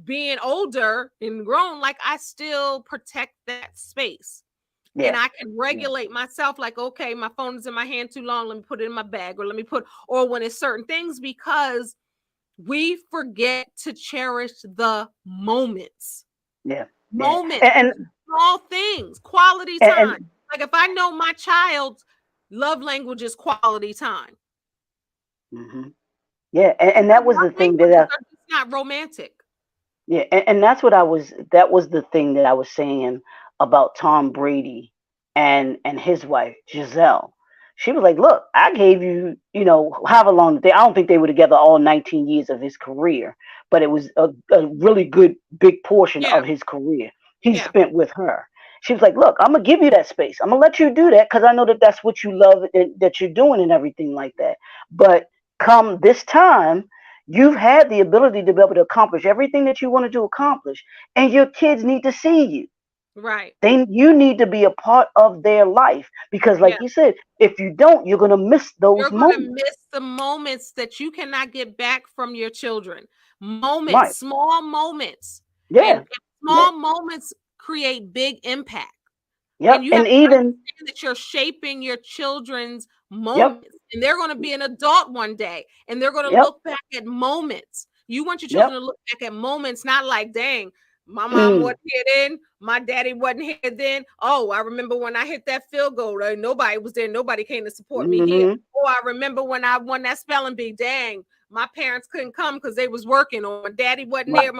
being older and grown, like I still protect that space. And Yes. I can Yes. regulate myself like, okay, my phone is in my hand too long. Let me put it in my bag or when it's certain things, because we forget to cherish the moments. Yeah. Yeah. Moments, small things, quality time. And Like if I know my child's love language is quality time. hmm yeah. And Because that was love the thing that languages are just not romantic. yeah, and that's what I was. That was the thing that I was saying about Tom Brady and his wife Giselle. She was like, "Look, I gave you, however long I don't think they were together all 19 years of his career, but it was a really good big portion Yeah, of his career he yeah, spent with her." She was like, "Look, I'm gonna give you that space. I'm gonna let you do that because I know that that's what you love and that you're doing and everything like that. But come this time." You've had the ability to be able to accomplish everything that you wanted to accomplish, and your kids need to see you. right. You need to be a part of their life because, like Yeah. you said, if you don't, you're gonna miss You're those going to moments. miss the moments that you cannot get back from your children. Moments, Right? small moments. And Yeah. Yeah. small moments create big impact. And Yep. you have And to even understand that you're shaping your children's yep. moments. And they're going to be an adult one day and they're going to Yep. look back at moments. You want your Yep. children to look back at moments, not like, dang, my mom Mm, wasn't here then, my daddy wasn't here then. Oh, I remember when I hit that field goal. Nobody was there. Nobody came to support me here. mm-hmm. Oh, I remember when I won that spelling bee. Dang, my parents couldn't come because they was working, or my daddy wasn't Right. there.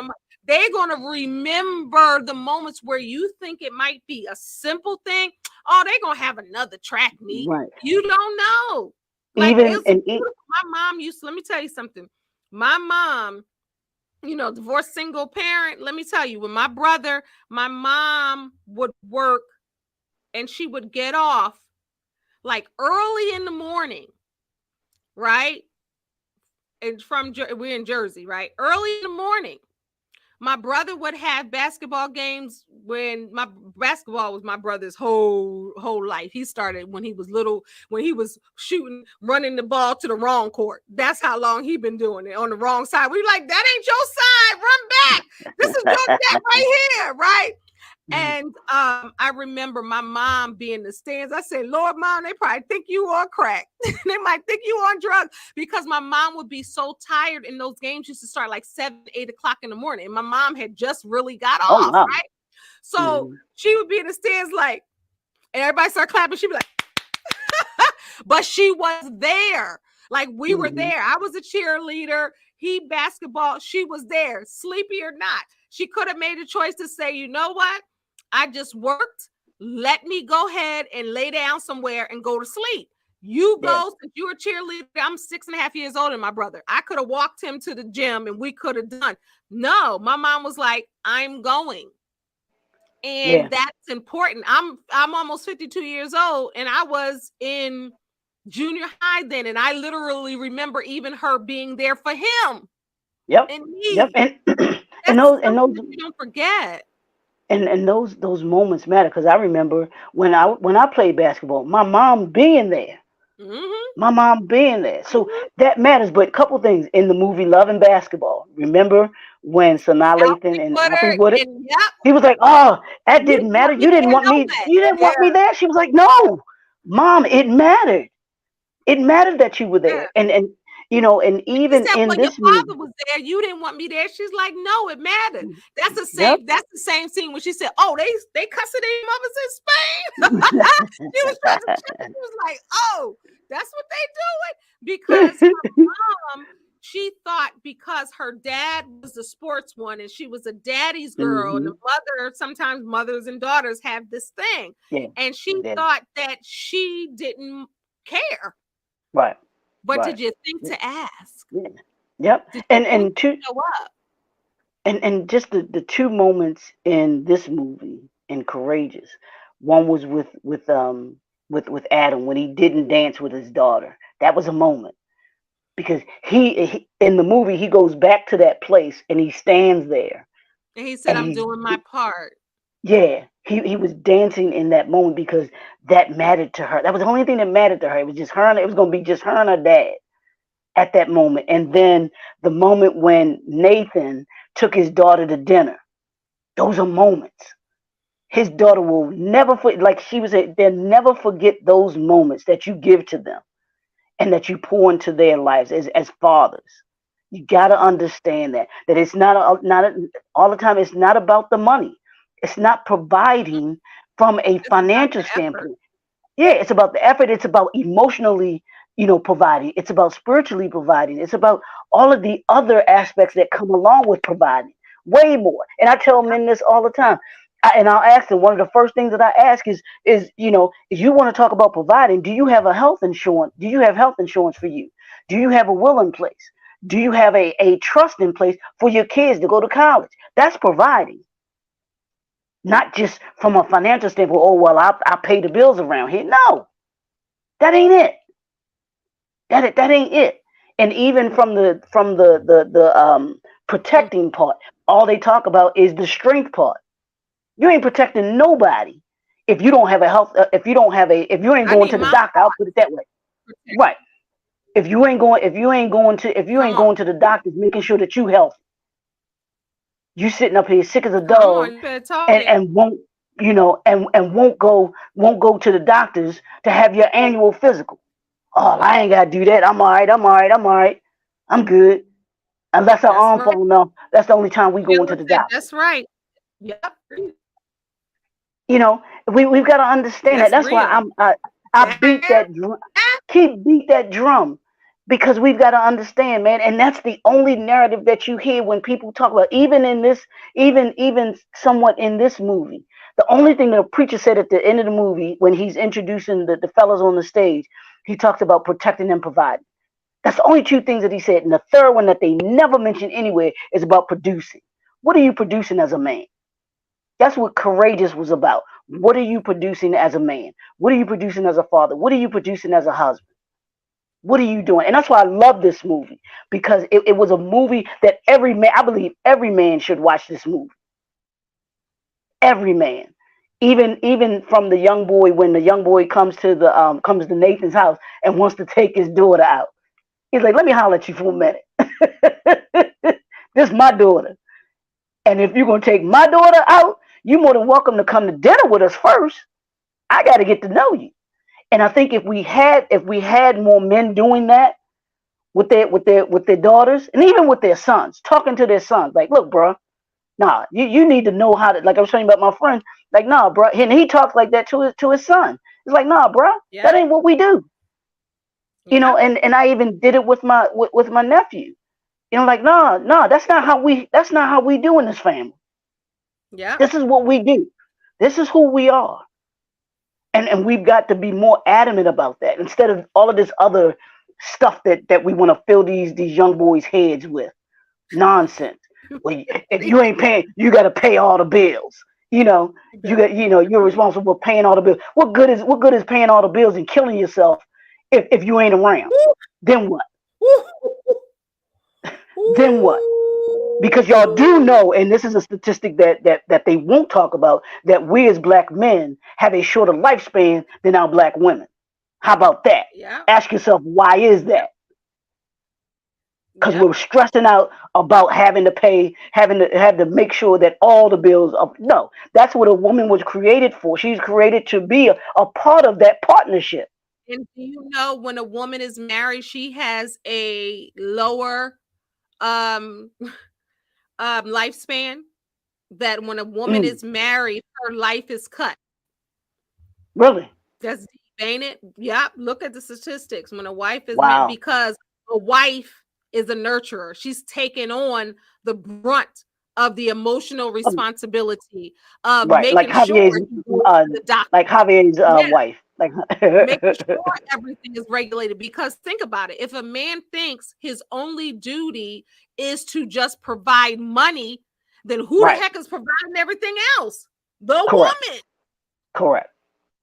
They're going to remember the moments where you think it might be a simple thing. Oh, they're going to have another track meet. Right. You don't know. Like Even it's and beautiful. My mom let me tell you something. My mom, divorced single parent. Let me tell you, when my mom would work and she would get off like early in the morning, right? And we're in Jersey, right? Early in the morning. My brother would have basketball games when my basketball was my brother's whole life. He started when he was little, when he was running the ball to the wrong court. That's how long he been doing it on the wrong side. We like, that ain't your side. Run back. This is your dad right here, right? And I remember my mom being in the stands. I said, Lord, Mom, they probably think you on crack. They might think you on drugs because my mom would be so tired, and those games used to start like 7, 8 o'clock in the morning. And my mom had just really got oh off, wow. right? So Mm, she would be in the stands like, and everybody start clapping. She'd be like, but she was there. Like we were mm-hmm. there. I was a cheerleader. He basketball. She was there, sleepy or not. She could have made a choice to say, you know what? I just worked. Let me go ahead and lay down somewhere and go to sleep. You Yeah. go, since you're a cheerleader. I'm 6.5 years older than my brother. I could have walked him to the gym and we could have done. No, my mom was like, I'm going. Yeah. And that's important. I'm almost 52 years old, and I was in junior high then, and I literally remember even her being there for him Yep. and Yep. me. And That's and something those that you don't forget. and those moments matter because I remember when I played basketball, my mom being there. Hmm. My mom being there. So Hmm. that matters. But a couple things in the movie Love and Basketball. Remember when Sanaa Lathan Alfre and Alfre Woodard, Woodard, and yep, he was like, "Oh, that you didn't didn't matter. want me You didn't there, want no me. way. You didn't want me Yeah, there." She was like, "No, Mom, it mattered. It mattered that you were there." yeah. And and He even said, in "When your this movie, father was there, you didn't want me there." She's like, "No, it mattered." That's the yep, same. That's the same scene when she said, "Oh, they cussing their mothers in Spain." She was trying to check. She was like, "Oh, that's what they doing," because her mom, she thought because her dad was the sports one and she was a daddy's girl, and the hmm mother, sometimes mothers and daughters have this thing, yeah, and she yeah, thought that she didn't care. right, But right, did you think yeah, to ask? yeah, yep, Did you and think and to two show up? and just the two moments in this movie in Courageous, one was with Adam when he didn't dance with his daughter. That was a moment because he in the movie he goes back to that place and he stands there And he said, and "I'm he's doing my part." yeah, he was dancing in that moment because that mattered to her. That was the only thing that mattered to her. It was just her and it was gonna be just her and her dad at that moment. And then the moment when Nathan took his daughter to dinner, those are moments. His daughter will never forget, like she was, they'll never forget those moments that you give to them and that you pour into their lives as fathers. You got to understand that it's all the time. It's not about the money. It's not providing from a It's about financial the effort. standpoint. Yeah, it's about the effort. It's about emotionally, providing. It's about spiritually providing. It's about all of the other aspects that come along with providing. Way more. And I tell Yep, men this all the yep. time. And I'll ask them. One of the first things that I ask is if you want to talk about providing, do you have a health insurance? Do you have health insurance for you? Do you have a will in place? Do you have a trust in place for your kids to go to college? That's providing, not just from a financial standpoint. Oh well, I pay the bills around here. No, that ain't it. That ain't it. And even from the Mm, protecting part, all they talk about is the strength part. You ain't protecting nobody if you don't have a health. If you ain't I going need to the my doctor. I'll put it that way. protection. Right. If you ain't Come going on. to the doctors, making sure that you healthy. You sitting up here sick as a Come on. dog, You better talk and it. and won't and won't go to the doctors to have your annual physical. Oh, I ain't gotta do that. I'm all right. I'm all right. I'm all right. I'm good. Unless our That's arm right. falling off, that's the only time we go Deal into with the that. doctor. That's right. Yep. You know, we've got to understand that. That's That's why real. I beat That, that drum, keep beat that drum, because we've got to understand, man. And that's the only narrative that you hear when people talk about, even in this, even somewhat in this movie. The only thing the preacher said at the end of the movie when he's introducing the fellas on the stage, he talks about protecting and providing. That's the only two things that he said. And the third one that they never mention anywhere is about producing. What are you producing as a man? That's what Courageous was about. What are you producing as a man? What are you producing as a father? What are you producing as a husband? What are you doing? And that's why I love this movie, because it was a movie that every man, I believe every man should watch this movie. Every man. Even from the young boy, when the young boy comes to Nathan's house and wants to take his daughter out. He's like, let me holler at you for a minute. This is my daughter. And if you're gonna take my daughter out, you're more than welcome to come to dinner with us first. I gotta get to know you. And I think if we had more men doing that with their daughters and even with their sons, talking to their sons, like, look, bro, nah, you need to know how to, like I was telling you about my friend, like, nah, bro. And he talks like that to his son. It's like, nah, bro, that yep. ain't what we do. Yep. And I even did it with my nephew. Like, no, that's not how we do in this family. Yep. This is what we do. This is who we are. And we've got to be more adamant about that instead of all of this other stuff that we want to fill these young boys' heads with. Nonsense. Well, if you ain't paying, you got to pay all the bills. You know, You you better. got, you're responsible for paying all the bills. What good is paying all the bills and killing yourself if you ain't around? Woo, Then what? woo, Then what? Because y'all do woo. know, and this is a statistic that they won't talk about, that we as black men have a shorter lifespan than our black women. How about that? Yep. Ask yourself, why is Yep. that? because Yep. we're stressing out about having to pay, having to have to make sure that all the bills are. No, that's what a woman was created for. She's created to be a part of that partnership. And do you know when a woman is married, she has a lower um lifespan? That when a woman Mm, is married, her life is cut. really? That's deep, ain't it? Yep. Look at the statistics. When a wife is married, Wow. because a wife is a nurturer, she's taken on the brunt of the emotional Um, responsibility of right, making sure he goes uh, to the doctor. like Javier's Yeah, wife. Like, making sure everything is regulated. Because think about it, if a man thinks his only duty is to just provide money, then who the right, heck is providing everything else? The correct, woman. correct,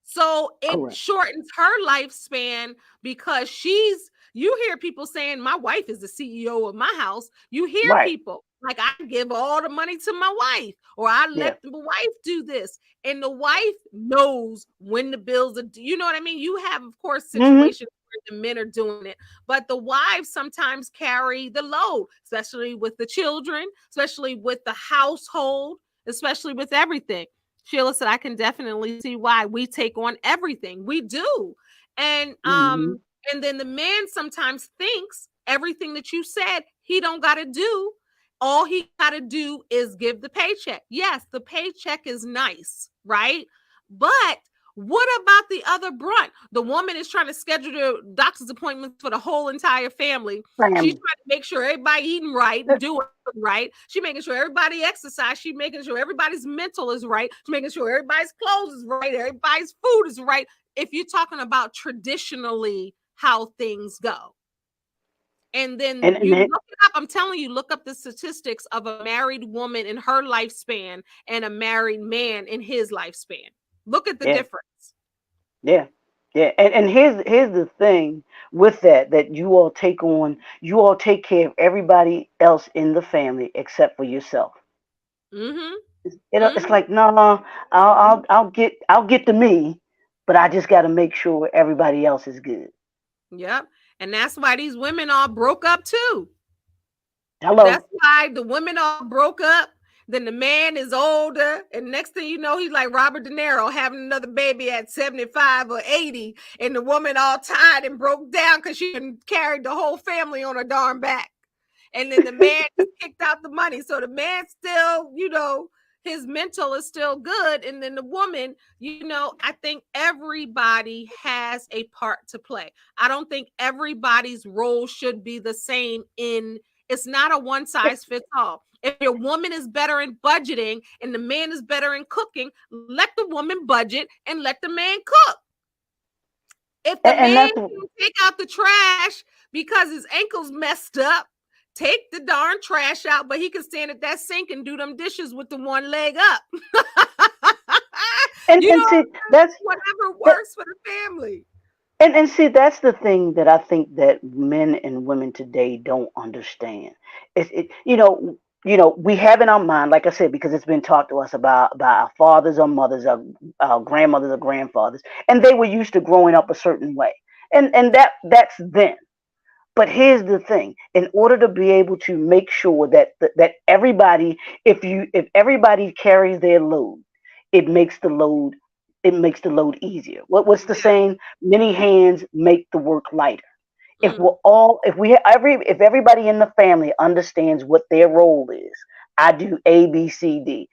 So it correct. shortens her lifespan because you hear people saying, my wife is the CEO of my house. You hear Right. people like, I give all the money to my wife, or I Yeah. let the wife do this. And the wife knows when the bills are, you know what I mean? You have, of course, Hmm. situations where the men are doing it, but the wives sometimes carry the load, especially with the children, especially with the household, especially with everything. Sheila said, I can definitely see why we take on everything. We do. And Hmm. then the man sometimes thinks everything that you said, he don't gotta do. All he gotta do is give the paycheck. Yes, the paycheck is nice, right? But what about the other brunt? The woman is trying to schedule the doctor's appointments for the whole entire family. She's Family. trying to make sure everybody eating right and doing right. She's making sure everybody exercise. She's making sure everybody's mental is right. She's making sure everybody's clothes is right. Everybody's food is right. If you're talking about traditionally how things go. And then And you look it up. I'm telling you, look up the statistics of a married woman in her lifespan and a married man in his lifespan. Look at the yeah, difference. yeah, yeah. And here's the thing with that you all take care of everybody else in the family except for yourself. Mm-hmm. It's Mm-hmm. like, no, no, I'll get to me, but I just got to make sure everybody else is good. Yep. And that's why these women all broke up too. That's Hello. why the women all broke up. Then the man is older, and next thing you know, he's like Robert De Niro having another baby at 75 or 80, and the woman all tired and broke down because she carried the whole family on her darn back. And then the man just kicked out the money. So the man still, his mental is still good. And then the woman, I think everybody has a part to play. I don't think everybody's role should be the same in it's not a one size fits all. If your woman is better in budgeting and the man is better in cooking, let the woman budget and let the man cook. If the And man that's can take out the trash because his ankle's messed up, take the darn trash out, but he can stand at that sink and do them dishes with the one leg up. and you and know, see that's whatever that works for the family. and see that's the thing that I think that men and women today don't understand. We have in our mind, like I said, because it's been taught to us about by our fathers or mothers, our grandmothers or grandfathers, and they were used to growing up a certain way, and that's then. But here's the thing: in order to be able to make sure that everybody, if everybody carries their load, it makes the load it makes the load easier. What's the Yeah. saying? Many hands make the work lighter. If Mm, we're all if we if everybody in the family understands what their role is, I do A B C D.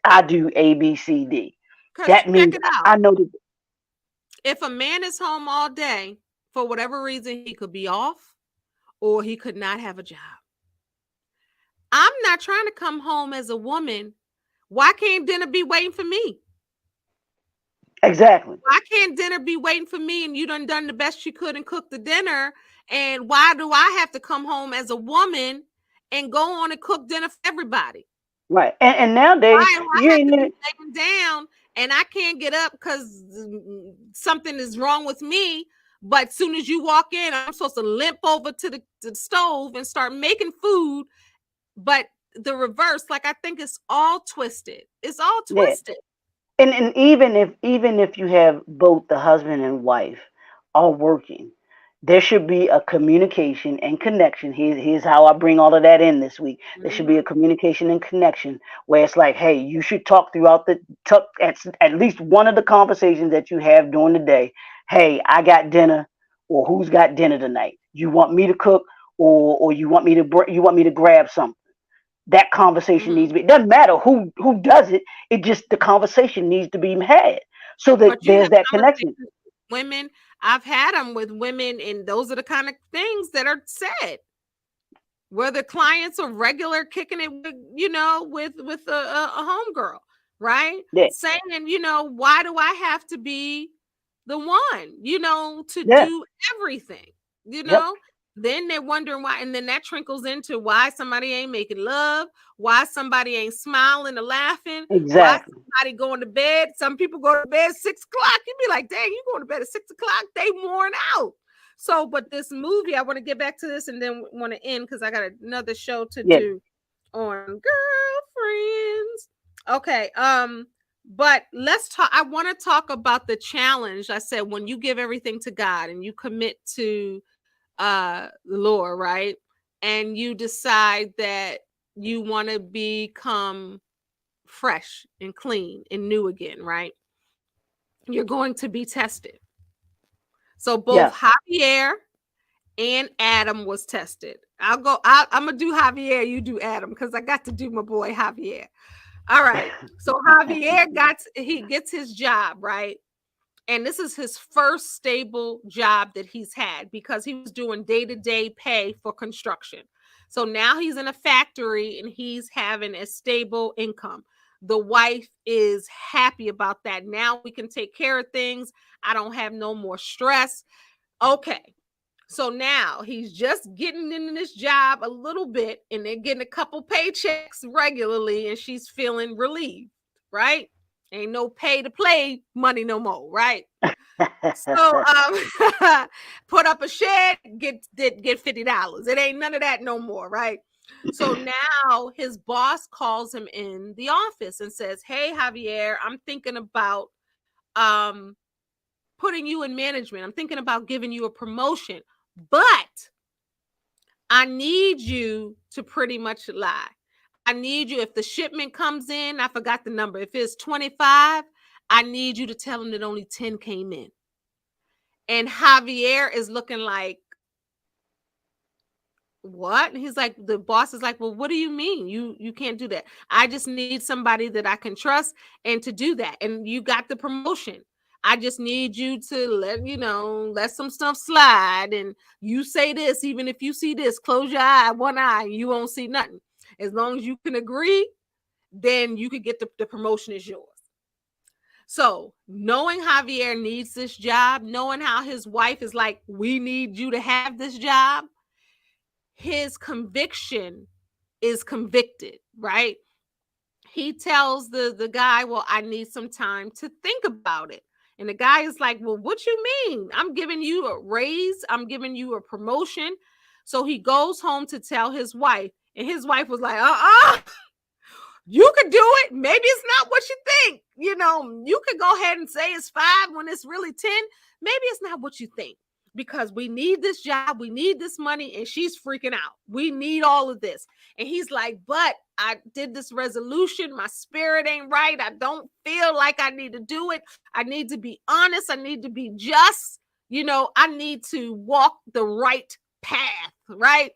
I do A B C D. because That check means it I out. know that. If a man is home all day, for whatever reason, he could be off or he could not have a job. I'm not trying to come home as a woman. Why can't dinner be waiting for me? Exactly. Why can't dinner be waiting for me and you done the best you could and cook the dinner? And why do I have to come home as a woman and go on and cook dinner for everybody? Right. And nowadays Why do you I have ain't to be even laying down and I can't get up because something is wrong with me? But as soon as you walk in, I'm supposed to limp over to the stove and start making food. But the reverse, like I think it's all twisted. It's all yeah. twisted. And even if you have both the husband and wife all working, There should be a communication and connection. Here's how I bring all of that in this week. There should be a Mm-hmm. communication and connection where it's like, hey, you should talk throughout the talk at least one of the conversations that you have during the day. Hey, I got dinner, or who's got dinner tonight? You want me to cook, or you want me to grab something? That conversation Mm-hmm. needs to be. It doesn't matter who does it. It just the conversation needs to be had so that But you there's have that connection. conversations with women. I've had them with women, and those are the kind of things that are said. Where the clients are regular kicking it with, with a homegirl, right? Yeah, Saying, why do I have to be the one, to yeah, do everything, you yep, know? Then they're wondering why, and then that trickles into why somebody ain't making love, why somebody ain't smiling or laughing, why exactly. somebody going to bed. Some people go to bed 6 o'clock. You'd be like, dang, you going to bed at 6 o'clock? They worn out. So, but this movie, I want to get back to this and then want to end because I got another show to Yeah, do on girlfriends. Okay. But let's talk. I want to talk about the challenge. I said when you give everything to God and you commit to the Lord, right? And you decide that you want to become fresh and clean and new again, right? You're going to be tested. So both yeah. Javier and Adam was tested. I'm gonna do Javier. You do Adam because I got to do my boy Javier. All right. So he gets his job, right? And this is his first stable job that he's had because he was doing day-to-day pay for construction. So now he's in a factory and he's having a stable income. The wife is happy about that. Now we can take care of things. I don't have no more stress. Okay. So now he's just getting in this job a little bit and they're getting a couple paychecks regularly and she's feeling relieved, right? Ain't no pay to play money no more, right? So put up a shed, get $50. It ain't none of that no more, right? So now his boss calls him in the office and says, "Hey Javier, I'm thinking about um putting you in management. I'm thinking about giving you a promotion, but I need you to pretty much lie. I need you, if the shipment comes in, I forgot the number. If it's 25, I need you to tell them that only 10 came in." And Javier is looking like, what? And he's like, the boss is like, well, what do you mean? You can't do that. I just need somebody that I can trust and to do that. And you got the promotion. I just need you to let some stuff slide. And you say this, even if you see this, close your eye, one eye, and you won't see nothing. As long as you can agree, then you could get the promotion is yours. So knowing Javier needs this job, knowing how his wife is like, we need you to have this job, his conviction is convicted, right? He tells the guy, well, I need some time to think about it. And the guy is like, well, what you mean? I'm giving you a raise, I'm giving you a promotion. So he goes home to tell his wife, and his wife was like, you could do it. Maybe it's not what you think. You could go ahead and say it's 5 when it's really 10. Maybe it's not what you think because we need this job. We need this money. And she's freaking out. We need all of this. And he's like, but I did this resolution. My spirit ain't right. I don't feel like I need to do it. I need to be honest. I need to be just. I need to walk the right path, right?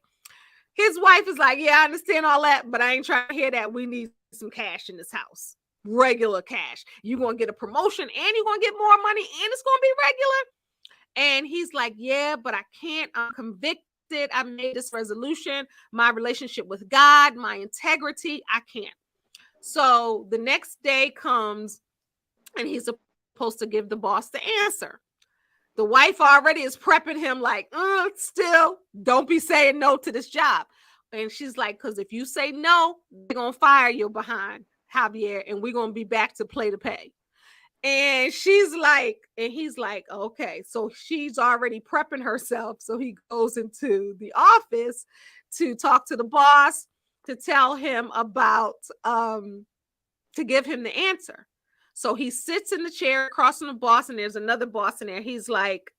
His wife is like, yeah, I understand all that, but I ain't trying to hear that. We need some cash in this house. Regular cash. You're going to get a promotion and you're going to get more money and it's going to be regular. And he's like, yeah, but I can't. I'm convicted. I made this resolution. My relationship with God, my integrity, I can't. So the next day comes and he's supposed to give the boss the answer. The wife already is prepping him like, still, don't be saying no to this job. And she's like, because if you say no, they're going to fire you behind Javier and we're going to be back to play to pay. And she's like, and he's like, okay. So she's already prepping herself. So he goes into the office to talk to the boss to tell him about, to give him the answer. So he sits in the chair across from the boss, and there's another boss in there. He's like,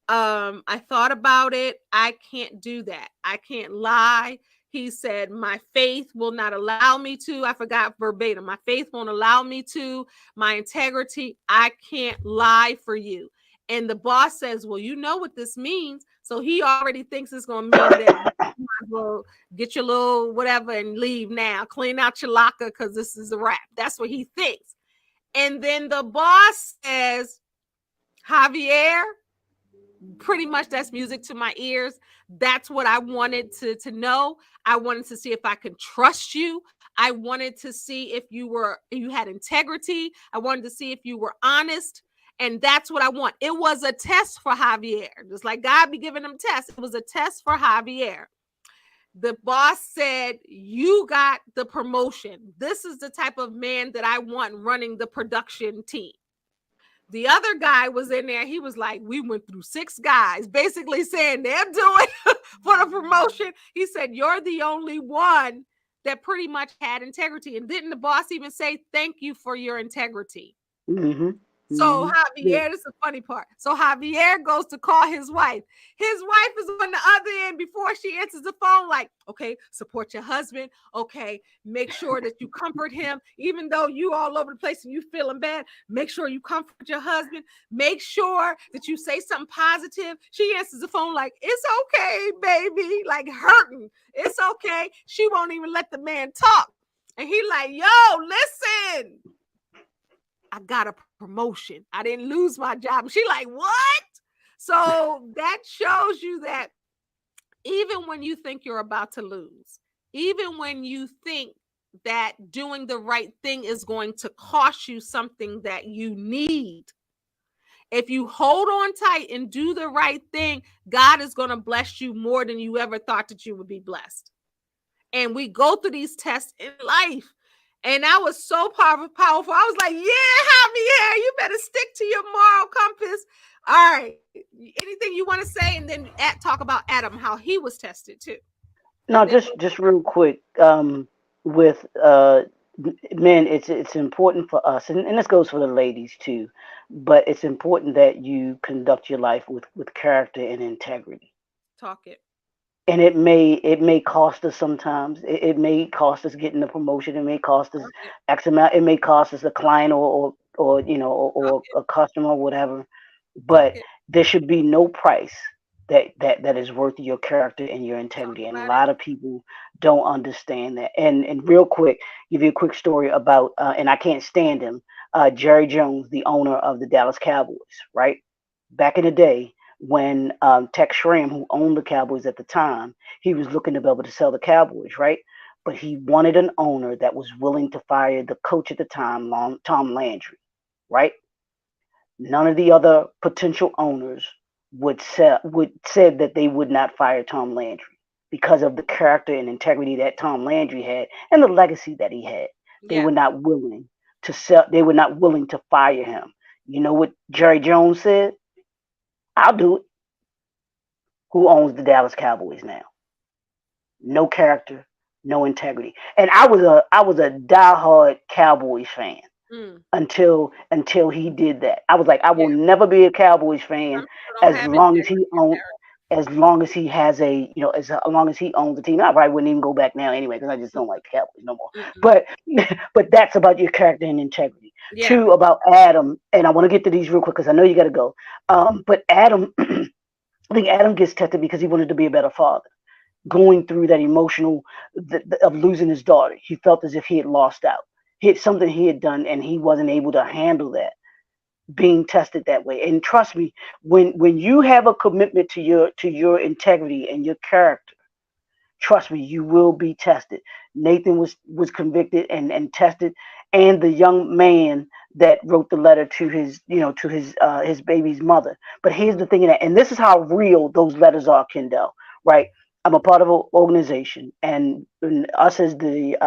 I thought about it. I can't do that. I can't lie. He said, my faith will not allow me to. I forgot verbatim. My faith won't allow me to. My integrity, I can't lie for you. And the boss says, well, you know what this means. So he already thinks it's going to mean that you might as well get your little whatever and leave now. Clean out your locker because this is a wrap. That's what he thinks. And then the boss says, Javier, pretty much that's music to my ears. That's what I wanted to know. I wanted to see if I could trust you. I wanted to see if you had integrity. I wanted to see if you were honest. And that's what I want. It was a test for Javier. Just like God be giving him tests. It was a test for Javier. The boss said, you got the promotion. This is the type of man that I want running the production team. The other guy was in there. He was like, we went through 6 guys, basically saying they're doing for the promotion. He said, you're the only one that pretty much had integrity. And didn't the boss even say, thank you for your integrity? Mm-hmm. So Yeah. Javier, this is the funny part. So Javier goes to call his wife. His wife is on the other end before she answers the phone, like, okay, support your husband. Okay, make sure that you comfort him, even though you all over the place and you feeling bad. Make sure you comfort your husband. Make sure that you say something positive. She answers the phone like, it's okay, baby, like hurting. It's okay. She won't even let the man talk. And he like, yo, listen. I got a promotion. I didn't lose my job. She like, what? So that shows you that even when you think you're about to lose, even when you think that doing the right thing is going to cost you something that you need, if you hold on tight and do the right thing, God is going to bless you more than you ever thought that you would be blessed. And we go through these tests in life. And that was so powerful. I was like, yeah, Javier, you better stick to your moral compass. All right. Anything you want to say? And then talk about Adam, how he was tested too. No, And then just real quick. With men, it's important for us, and this goes for the ladies too. But it's important that you conduct your life with character and integrity. talk it. And it may cost us sometimes. It may cost us getting the promotion. It may cost us Talk it. X amount. It may cost us a client or Talk or it. a customer or whatever. Talk But it. there should be no price that is worth your character and your Talk integrity. And a about it. lot of people don't understand that. And real quick, give you a quick story about and I can't stand him. Jerry Jones, the owner of the Dallas Cowboys, right? Back in the day, when Tex Schramm, who owned the Cowboys at the time, he was looking to be able to sell the Cowboys, right? But he wanted an owner that was willing to fire the coach at the time, Tom Landry, right? None of the other potential owners would said that they would not fire Tom Landry because of the character and integrity that Tom Landry had and the legacy that he had. They Yeah. were not willing to sell. They were not willing to fire him. You know what Jerry Jones said? I'll do it. Who owns the Dallas Cowboys now? No character, no integrity. And I was a diehard Cowboys fan Mm. until he did that. I was like, I Yeah. will never be a Cowboys fan Some people don't as have long as he integrity in own as long as he has as long as he owns the team. I probably wouldn't even go back now anyway because I just don't like the Cowboys no more. there. Mm-mm. But but that's about your character and integrity. Yeah. Two, about Adam, and I want to get to these real quick because I know you got to go. But Adam, I think Adam gets tested because he wanted to be a better father. Going through that emotional of losing his daughter, he felt as if he had lost out. He had something he had done, and he wasn't able to handle that being tested that way. And trust me, when you have a commitment to your integrity and your character, trust me, you will be tested. Nathan was convicted and tested, and the young man that wrote the letter to his baby's mother. But here's the thing in that, and this is how real those letters are, Kendall. Right? I'm a part of an organization, and us as the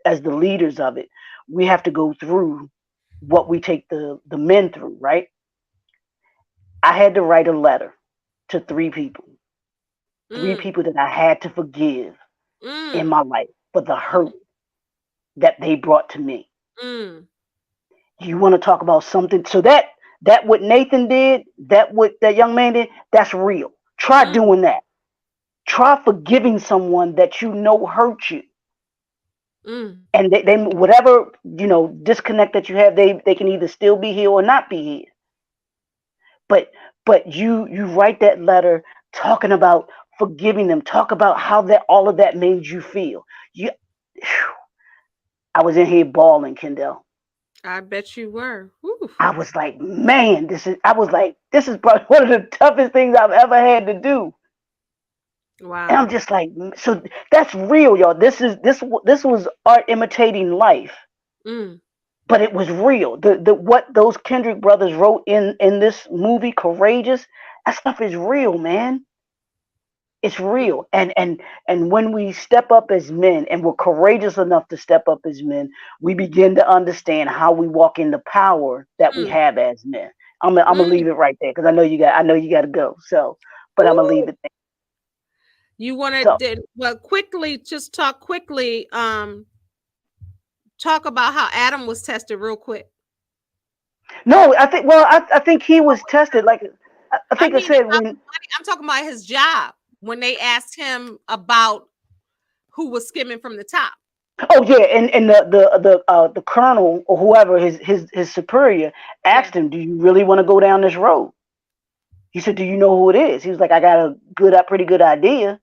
leaders of it, we have to go through what we take the men through. Right? I had to write a letter to three Mm. people that I had to forgive in Mm. my life for the hurt that they brought to me. Mm. You want to talk about something? So That what Nathan did, that what that young man did, that's real. Try Mm, doing that. Try forgiving someone that you know hurt you. mm, And they whatever, disconnect that you have, they can either still be here or not be here. But you write that letter talking about forgiving them, talk about how that all of that made you feel. You I was in here bawling, Kendall. I bet you were. Whew. I was like, man, this is probably one of the toughest things I've ever had to do. And I'm Wow. just like, so that's real, y'all. This was art imitating life, Mm, but it was real. The what those Kendrick brothers wrote in this movie, Courageous, that stuff is real, man. It's mm, real. And when we step up as men and we're courageous enough to step up as men, we begin to understand how we walk in the power that we mm, have as men. I'm gonna mm. leave it right there because I know you got to go. So, but I'm gonna leave Ooh. it there. You want to So well quickly just talk quickly talk about how Adam was tested real quick. no, I think he was tested. Like I I think I mean said about when. the money. I'm talking about his job when they asked him about who was skimming from the top. Oh yeah, and the colonel or whoever his superior Yeah. asked him, "Do you really want to go down this road?" He said, "Do you know who it is?" He was like, "I got a pretty good idea."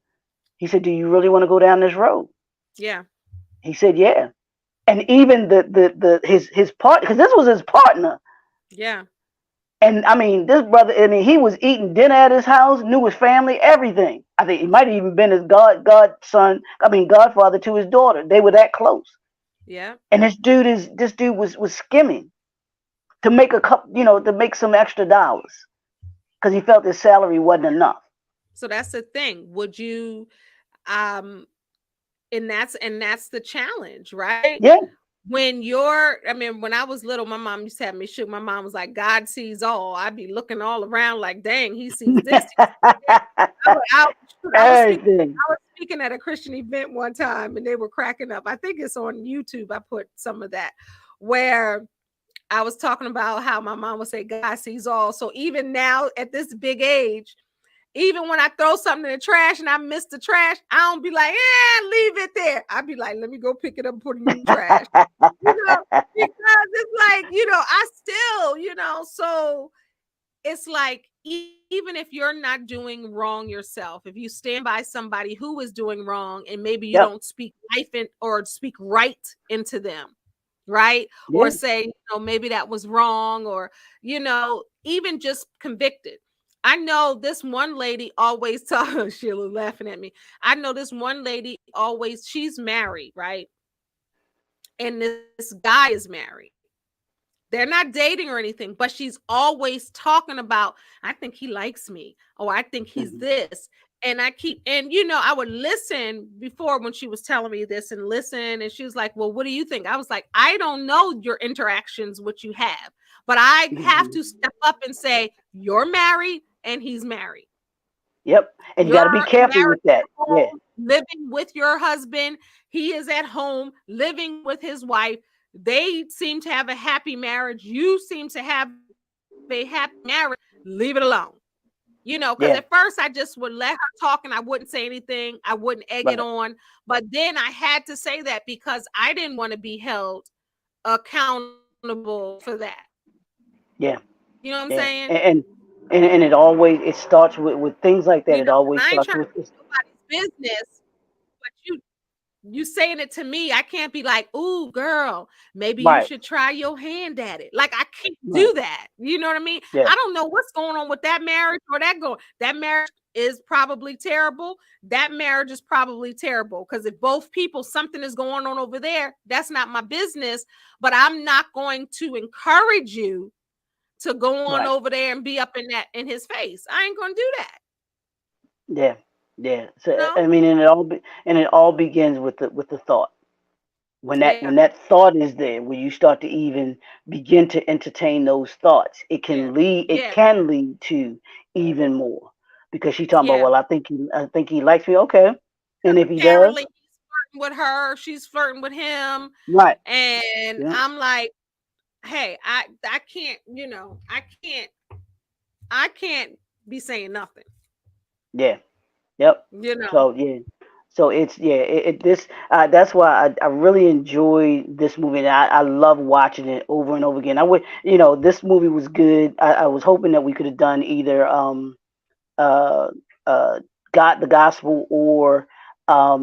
He said, "Do you really want to go down this road?" Yeah. He said, "Yeah." And even his partner, because this was his partner, Yeah. and I mean this brother. I mean he was eating dinner at his house, knew his family, everything. I think he might have even been his godson. I mean godfather to his daughter. They were that close. Yeah. And this dude was skimming to make a couple, to make some extra dollars because he felt his salary wasn't enough. So that's the thing. Would you um and that's the challenge, right? Yeah. When you're I mean, when I was little, my mom used to have me shook. My mom was like, God sees all. I'd be looking all around like, dang, he sees this, he sees that. Shoot, Everything. I was speaking at a Christian event one time and they were cracking up. I think it's on YouTube. I put some of that where I was talking about how my mom would say, God sees all. So even now at this big age, even when I throw something in the trash and I miss the trash, I don't be like, leave it there. I be like, let me go pick it up and put it in the trash. Because it's like, I still, so it's like, even if you're not doing wrong yourself, if you stand by somebody who is doing wrong and maybe you Yep. don't speak life in or speak right into them, right? Or Yeah. say, maybe that was wrong, or, even just convicted. I know this one lady always talks, Sheila laughing at me. I know this one lady always, she's married, right? And this guy is married. They're not dating or anything, but she's always talking about, I think he likes me, or I think he's Mhm. this. And I would listen before when she was telling me this and listen. And she was like, well, what do you think? I was like, I don't know your interactions, what you have, but I have Mhm. to step up and say, you're married and he's married. Yep. And you You're got to be careful married with that. at Yeah. home, living with your husband. He is at home, living with his wife. They seem to have a happy marriage. You seem to have a happy marriage. Leave it alone. Because at Yeah. first I just would let her talk and I wouldn't say anything. I wouldn't egg it Right. on. But then I had to say that because I didn't want to be held accountable for that. Yeah. You know what I'm saying? Yeah. And it starts with things like that. It And always I ain't starts trying to with make nobody's business, but you saying it to me, I can't be like, "Ooh, girl, maybe you right. should try your hand at it." Like I can't Right. do that. You know what I mean? Yeah. I don't know what's going on with that marriage or that going. That marriage is probably terrible. That marriage is probably terrible because if both people something is going on over there, that's not my business. But I'm not going to encourage you to go on Right. over there and be up in his face. I ain't gonna do that. Yeah. Yeah. You So I know? mean, and it all begins with the thought. When that Yeah, when that thought is there, when you start to even begin to entertain those thoughts, it yeah, can lead it yeah, can lead to even more. Because she's talking about, yeah. well, I think he likes me, okay. And if he does, Apparently he's flirting with her, she's flirting with him, right. and Yeah. I'm like, hey, I can't, I can't be saying nothing. Yeah. Yep. You know. So yeah. So it's yeah. This that's why I really enjoy this movie. And I love watching it over and over again. I would this movie was good. I was hoping that we could have done either uh uh got the gospel or a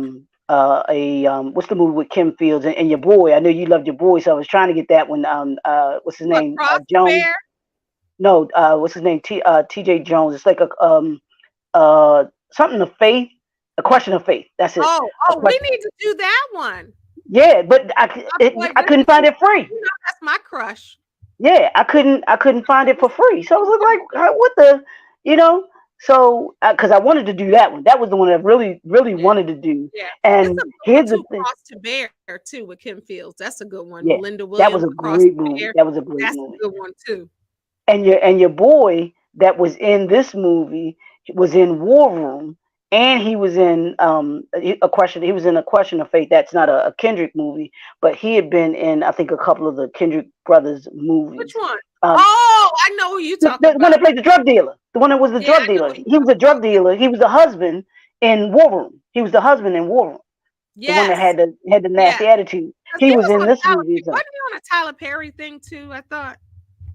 what's the movie with Kim Fields and your boy. I know you loved your boy, so I was trying to get that one. What's his What, name? Cross the Jones. Bear? No, what's his name? T.J. Jones. It's like a something of faith, a question of faith. That's it. Oh, A oh, we question. need to do that one. Yeah, but My boy I couldn't Bishop, find it free. that's my crush. Yeah, I couldn't find it for free. So I was like, what the, you know? So because I wanted to do that one. That was the one I really Yeah, wanted to do. yeah. It's And a good one here's the too, thing. Cross to Bear too with Kim Fields. That's a good one. Yeah, Melinda that was Williams, a Across great the movie. Bear. That was a great That's movie. a good one too. And your boy that was in this movie was in War Room, and he was in a question. He was in a Question of Faith. That's not a Kendrick movie, but he had been in I think a couple of the Kendrick brothers Which movies. one? Um, Oh, I know who you talking the one about. that played the drug dealer, the one that was the Yeah, I drug know dealer. who you He was a talking about. drug dealer. He was the husband in War Room. He was the husband in War Room. The one that Yes, had the yeah. nasty attitude. 'Cause He he was was in on this Tyler. movie. So Wasn't he on a Tyler Perry thing too? I thought.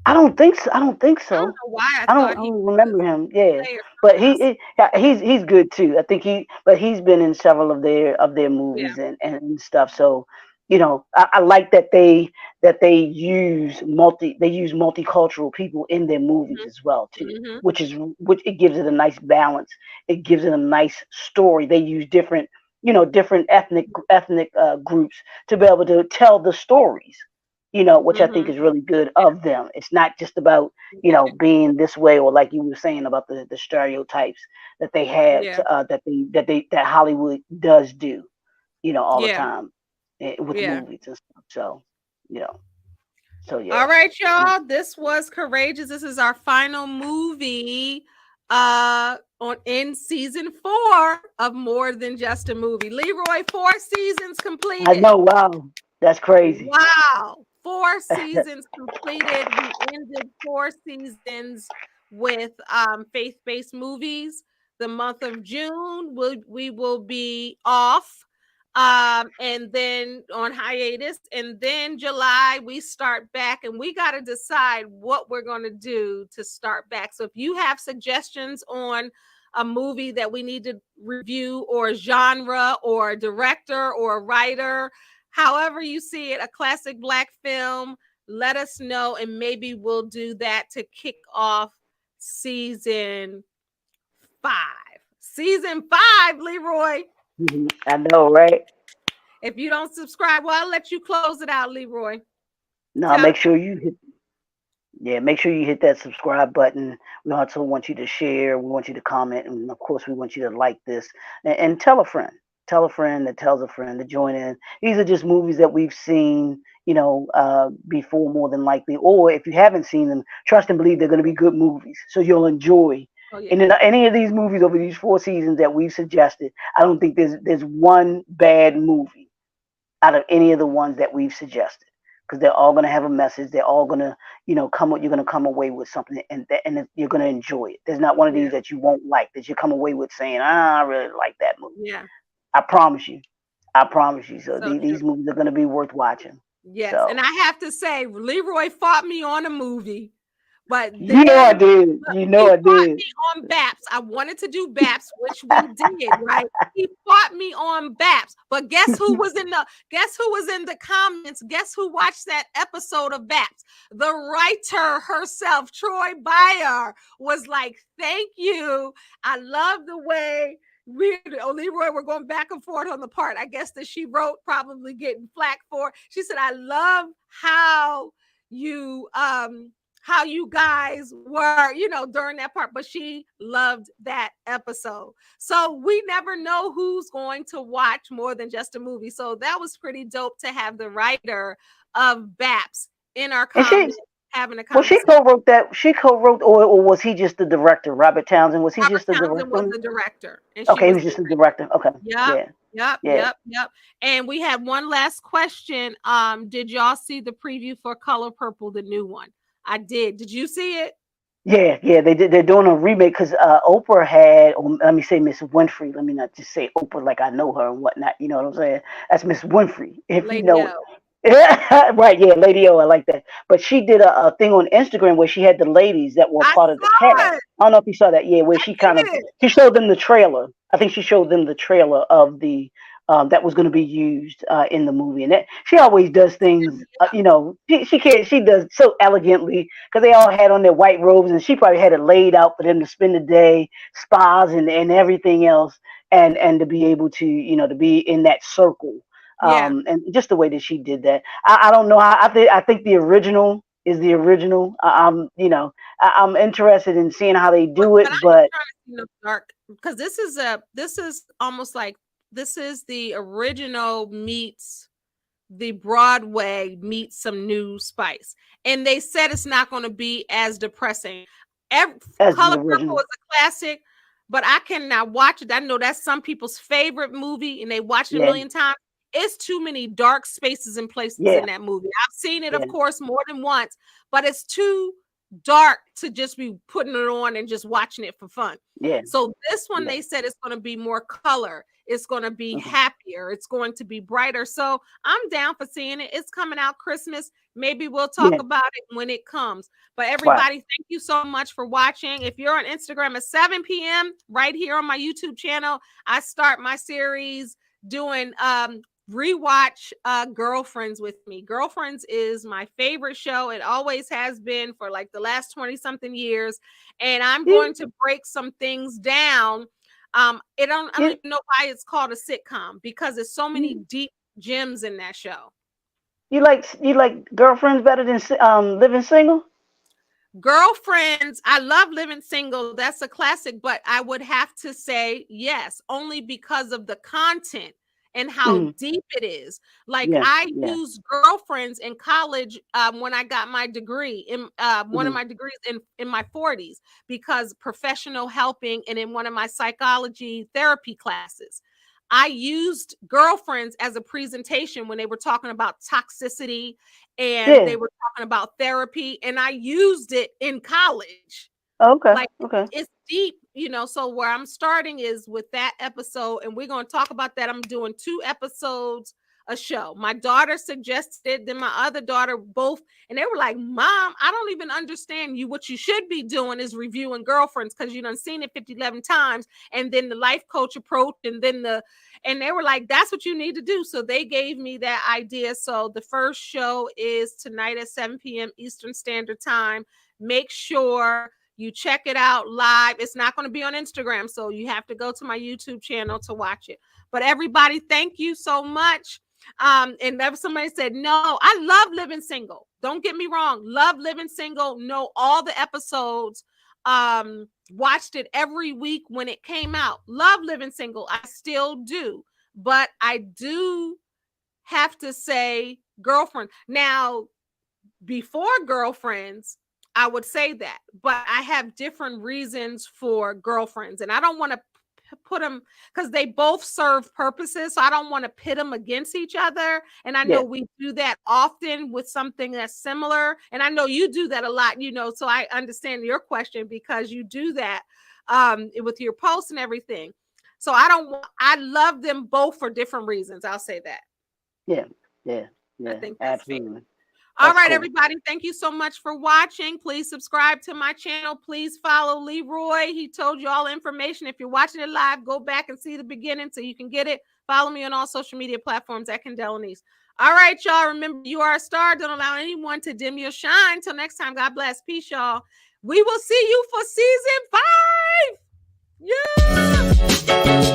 I don't think so. I don't think I don't so. know why I I thought he don't was. remember him. Yeah, Play or but something. I said, he's good too. I think but he's been in several of their yeah, movies and stuff. So I like that they use multicultural people in their movies as well too, mm-hmm, which it gives it a nice balance. It gives it a nice story. They use different ethnic groups to be able to tell the stories. Which I think mm-hmm. is really good of them. It's not just about Yeah, being this way, or like you were saying about the stereotypes that they have yeah, that Hollywood does do, all the yeah, time with yeah. movies and stuff. So, you know, so All yeah. right, y'all. This was Courageous. This is our final movie on in season 4 of More Than Just a Movie. Leroy, 4 seasons I completed. know. Wow, that's crazy. Wow. 4 seasons completed. We ended 4 seasons with faith-based movies. The month of June, we will be off. And then on hiatus, and then July we start back, and we got to decide what we're going to do to start back. So if you have suggestions on a movie that we need to review, or a genre, or a director, or a writer, however you see it, a classic Black film, let us know, and maybe we'll do that to kick off season 5. Season 5, Leroy. I know, right? If you don't subscribe, well, I'll let you close it out, Leroy. No, Tell. make sure you hit that subscribe button. We also want you to share. We want you to comment, and of course, we want you to like this and tell a friend. Tell a friend that tells a friend to join in. These are just movies that we've seen, before, more than likely. Or if you haven't seen them, trust and believe they're going to be good movies, so you'll enjoy. Oh yeah. And in any of these movies over these 4 seasons that we've suggested, I don't think there's one bad movie out of any of the ones that we've suggested, because they're all going to have a message. They're all going to, you're going to come away with something, and you're going to enjoy it. There's not one of Yeah. these that you won't like, that you come away with saying, I really like that movie. Yeah. I promise you. I promise you. So So true. these movies are going to be worth watching. Yes. And So I have to say, Leroy fought me on a movie, but you know I then did. You he know I fought did. me on BAPS. I wanted to do BAPS, which we did, right? He fought me on BAPS. But guess who was in the comments? Guess who watched that episode of BAPS? The writer herself, Troy Bayer, was like, "Thank you. I love the way Leroy were going back and forth on the part, I guess, that she wrote, probably getting flack for. She said, I love you how you guys were, during that part, but she loved that episode. So we never know who's going to watch More Than Just a Movie. So that was pretty dope to have the writer of BAPS in our And she, comment having a well, she conversation. co-wrote that. She co-wrote, or was he just the director? Robert Townsend, was he Robert just the Townsend was director? the director, and she Okay, he was was the just the writer. director. Okay, Yep. yeah. Yep, Yeah. yep, yep. And we have one last question. Did y'all see the preview for Color Purple, the new one? I did. Did you see it? Yeah, yeah, they did. They're doing a remake because Oprah had, or let me say Miss Winfrey. Let me not just say Oprah like I know her and whatnot. You know what I'm saying? That's Miss Winfrey, if you Lady know. O. Yeah, right. Yeah, Lady O, I like that. But she did a thing on Instagram where she had the ladies that were I part of the saw cast. it. I don't know if you saw that. Yeah, where I she kind of did. she showed them the trailer. I think she showed them the trailer of the that was going to be used in the movie. And that she always does things. You know, she does so elegantly because they all had on their white robes, and she probably had it laid out for them to spend the day, spas and everything else, and to be able to to be in that circle, Yeah. and just the way that she did that. I don't know. I think the original is the original. I'm interested in seeing how they But do I it, ain't but trying to see no dark because this is almost like this is the original meets the Broadway meets some new spice. And they said it's not going to be as depressing. as the Color Purple original, is a classic, but I cannot watch it. I know that's some people's favorite movie and they watched it a yeah, million times. It's too many dark spaces and places yeah, in that movie. I've seen it, yeah, of course, more than once, but it's too dark to just be putting it on and just watching it for fun. yeah, So this one, yeah. they said it's going to be more color. It's going to be Okay. happier. It's going to be brighter. So I'm down for seeing it. It's coming out Christmas. Maybe we'll talk Yeah, about it when it comes. But right. everybody, thank you so much for watching. If you're on Instagram at 7 p.m., right here on my YouTube channel, I start my series doing rewatch Girlfriends with me. Girlfriends is my favorite show. It always has been for like the last 20 something years. And I'm You, going to break some things down. I don't you, even know why it's called a sitcom because there's so many you, deep gems in that show. you like girlfriends better than living single? Girlfriends, I love Living Single. That's a classic, but I would have to say yes, only because of the content and how Mm, deep it is. Like yeah, I yeah. used Girlfriends in college when I got my degree in one of Hmm. my degrees in my 40s because professional helping and in one of my psychology therapy classes. I used Girlfriends as a presentation when they were talking about toxicity and Yeah. they were talking about therapy, and I used it in college. Okay. Like Okay. it's deep, so where I'm starting is with that episode, and we're going to talk about that. I'm doing 2 episodes a show. My daughter suggested it, then my other daughter both, and they were like, Mom, I don't even understand you. What you should be doing is reviewing Girlfriends because you done seen it 50, 11 times, and then the life coach approach, and they were like, that's what you need to do. So they gave me that idea. So the first show is tonight at 7 p.m. Eastern Standard Time. Make sure you check it out live. It's not going to be on Instagram, so you have to go to my YouTube channel to watch it. But everybody, thank you so much. And then somebody said, no, I love Living Single. Don't get me wrong. Love Living Single. Know all the episodes. Watched it every week when it came out. Love Living Single. I still do. But I do have to say Girlfriend. Now, before Girlfriends, I would say that, but I have different reasons for Girlfriends, and I don't want to put them because they both serve purposes. So I don't want to pit them against each other. And I know Yeah. we do that often with something that's similar. And I know you do that a lot, so I understand your question because you do that with your posts and everything. So I love them both for different reasons. I'll say that. Yeah. Yeah. I Yeah. think that's fair. Absolutely. All That's right, cool. everybody. Thank you so much for watching. Please subscribe to my channel. Please follow Leroy. He told you all the information. If you're watching it live, go back and see the beginning so you can get it. Follow me on all social media platforms at Lenice. All right, y'all. Remember, you are a star. Don't allow anyone to dim your shine. Till next time, God bless. Peace, y'all. We will see you for season 5. Yeah.